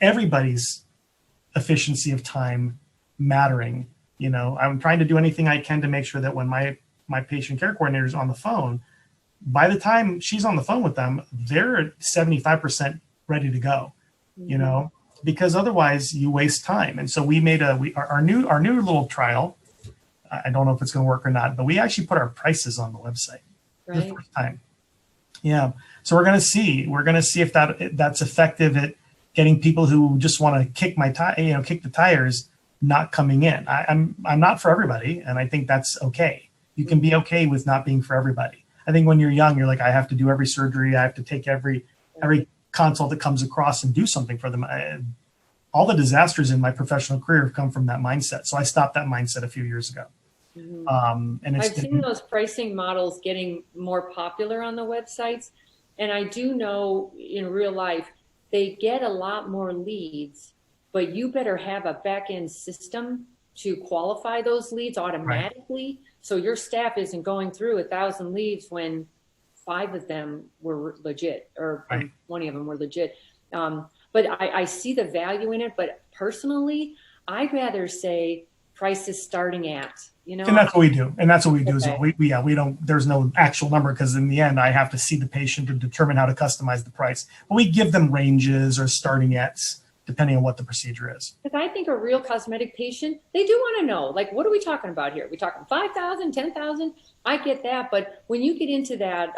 everybody's efficiency of time mattering. I'm trying to do anything I can to make sure that when my patient care coordinator is on the phone, by the time she's on the phone with them, they're at 75% ready to go, because otherwise you waste time. And so we made our new little trial. I don't know if it's going to work or not, but we actually put our prices on the website for the first time. Yeah. So we're going to see if that's effective at getting people who just want to kick the tires not coming in. I'm not for everybody, and I think that's okay. You can be okay with not being for everybody. I think when you're young, you're like, I have to do every surgery. I have to take every consult that comes across and do something for them. All the disasters in my professional career have come from that mindset. So I stopped that mindset a few years ago. And I've seen those pricing models getting more popular on the websites. And I do know in real life, they get a lot more leads, but you better have a back-end system to qualify those leads automatically. Right. So your staff isn't going through 1,000 leads when 5 of them were legit, or right. 20 of them were legit. But I see the value in it. But personally, I'd rather say price is starting at, And that's what we do. And that's what we do is we don't, there's no actual number, because in the end, I have to see the patient to determine how to customize the price. But we give them ranges or starting ats, depending on what the procedure is. Because I think a real cosmetic patient, they do want to know, like, what are we talking about here? Are we talking 5,000, 10,000? I get that. But when you get into that,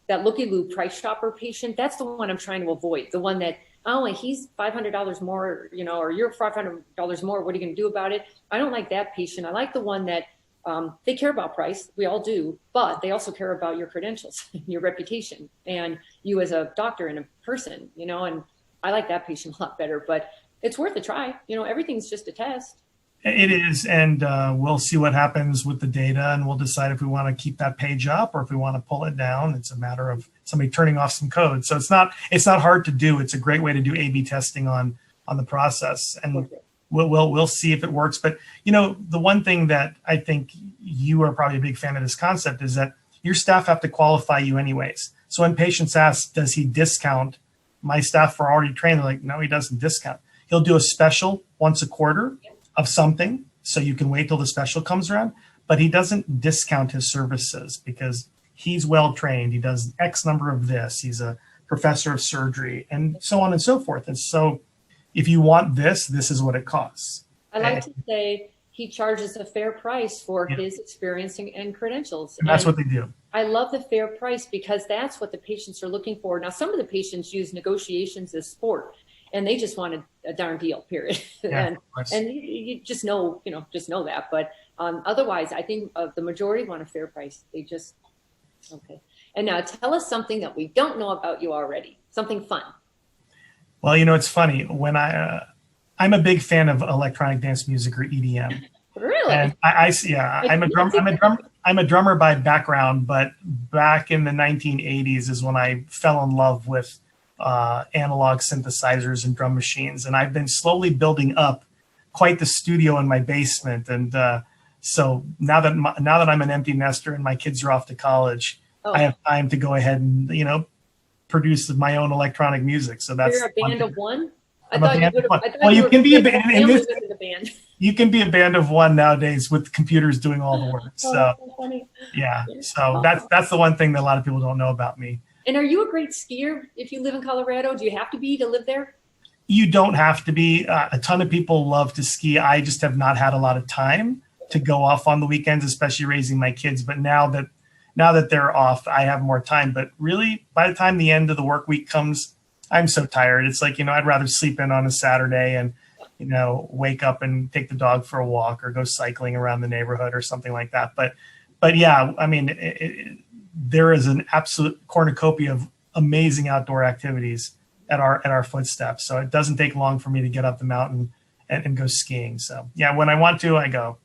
that looky-loo price shopper patient, that's the one I'm trying to avoid. The one that, oh, he's $500 more, or you're $500 more. What are you going to do about it? I don't like that patient. I like the one that they care about price. We all do, but they also care about your credentials, your reputation, and you as a doctor and a person, and I like that patient a lot better, but it's worth a try. Everything's just a test. It is, and we'll see what happens with the data, and we'll decide if we want to keep that page up or if we want to pull it down. It's a matter of somebody turning off some code. So it's not hard to do. It's a great way to do A/B testing on the process, and we'll see if it works. But the one thing that I think you are probably a big fan of this concept is that your staff have to qualify you anyways. So when patients ask, does he discount? My staff are already trained. They're like, no, he doesn't discount. He'll do a special once a quarter of something, so you can wait till the special comes around, but he doesn't discount his services because he's well trained. He does X number of this. He's a professor of surgery, and so on and so forth. And so if you want this is what it costs. I like to say he charges a fair price for his experience and credentials. And that's what they do. I love the fair price because that's what the patients are looking for. Now, some of the patients use negotiations as sport, and they just want a darn deal, period. Yeah, and you just know that. But otherwise, I think the majority want a fair price. They just, okay. And now tell us something that we don't know about you already, something fun. Well, it's funny. When I'm a big fan of electronic dance music, or EDM. Really? And I'm a drummer by background, but back in the 1980s is when I fell in love with analog synthesizers and drum machines, and I've been slowly building up quite the studio in my basement. And so now that I'm an empty nester and my kids are off to college, I have time to go ahead and produce my own electronic music. So that's you're a band of one. You can be a band. You can be a band of one nowadays with computers doing all the work. So funny. Yeah. So that's the one thing that a lot of people don't know about me. And are you a great skier if you live in Colorado? Do you have to be to live there? You don't have to be. A ton of people love to ski. I just have not had a lot of time to go off on the weekends, especially raising my kids. But now that they're off, I have more time. But really, by the time the end of the work week comes, I'm so tired. It's like, I'd rather sleep in on a Saturday and, wake up and take the dog for a walk or go cycling around the neighborhood or something like that. But yeah, I mean, there is an absolute cornucopia of amazing outdoor activities at our footsteps. So it doesn't take long for me to get up the mountain and go skiing. So yeah, when I want to, I go.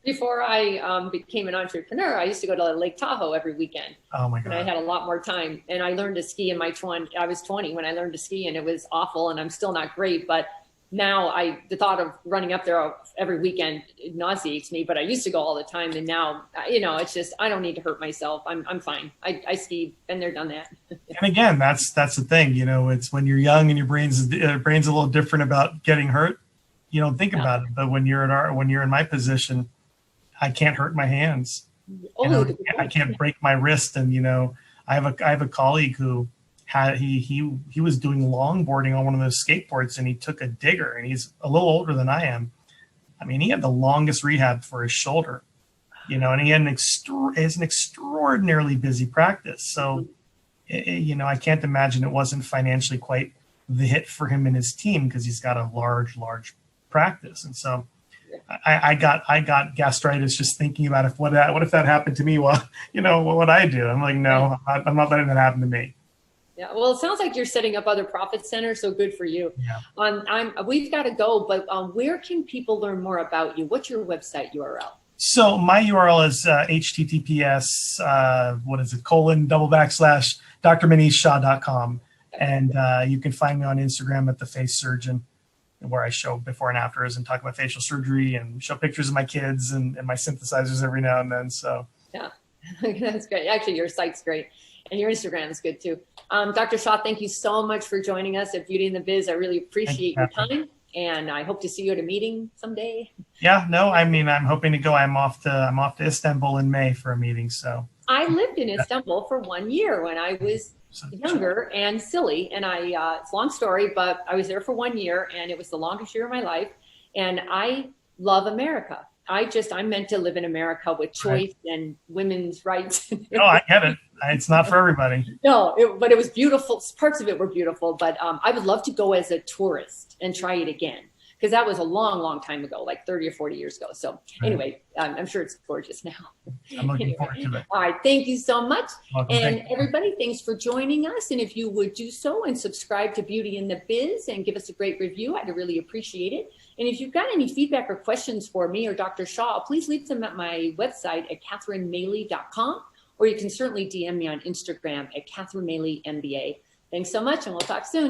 Before I became an entrepreneur, I used to go to Lake Tahoe every weekend. Oh my God. And I had a lot more time. And I learned to ski in my 20s. I was 20 when I learned to ski, and it was awful, and I'm still not great. But now the thought of running up there every weekend nauseates me, but I used to go all the time. And now, it's just, I don't need to hurt myself. I'm fine. I ski, been there, done that. And again, that's the thing, it's when you're young and your brain's a little different about getting hurt. You don't think about it. But when you're in my position, I can't hurt my hands. I can't break my wrist. And, I have a colleague who he was doing longboarding on one of those skateboards, and he took a digger, and he's a little older than I am. I mean, he had the longest rehab for his shoulder, and he had an extraordinarily busy practice. So, I can't imagine it wasn't financially quite the hit for him and his team, because he's got a large practice. And so I got gastritis just thinking about what if that happened to me? Well, what would I do? I'm like, no, I'm not letting that happen to me. Yeah, well, it sounds like you're setting up other profit centers, so good for you. Yeah. We've got to go, but where can people learn more about you? What's your website URL? So my URL is https //drmanishshah.com, and you can find me on Instagram at the Face Surgeon. where I show before and afters and talk about facial surgery and show pictures of my kids and my synthesizers every now and then. So yeah, that's great. Actually, your site's great. And your Instagram is good too. Dr. Shah, thank you so much for joining us at Beauty and the Biz. I really appreciate your time, and I hope to see you at a meeting someday. Yeah, no, I mean, I'm hoping to go. I'm off to Istanbul in May for a meeting. So I lived in Istanbul for 1 year when I was younger and silly. And it's a long story, but I was there for 1 year, and it was the longest year of my life. And I love America. I'm meant to live in America with choice and women's rights. No, I get it. It's not for everybody. No, but it was beautiful. Parts of it were beautiful, but I would love to go as a tourist and try it again, because that was a long, long time ago, like 30 or 40 years ago. So anyway, I'm sure it's gorgeous now. I'm looking forward to it. All right. Thank you so much. Welcome. And everybody, thanks for joining us. And if you would do so and subscribe to Beauty and the Biz and give us a great review, I'd really appreciate it. And if you've got any feedback or questions for me or Dr. Shah, please leave them at my website at catherinemaley.com, or you can certainly DM me on Instagram at Catherine Maley MBA. Thanks so much, and we'll talk soon.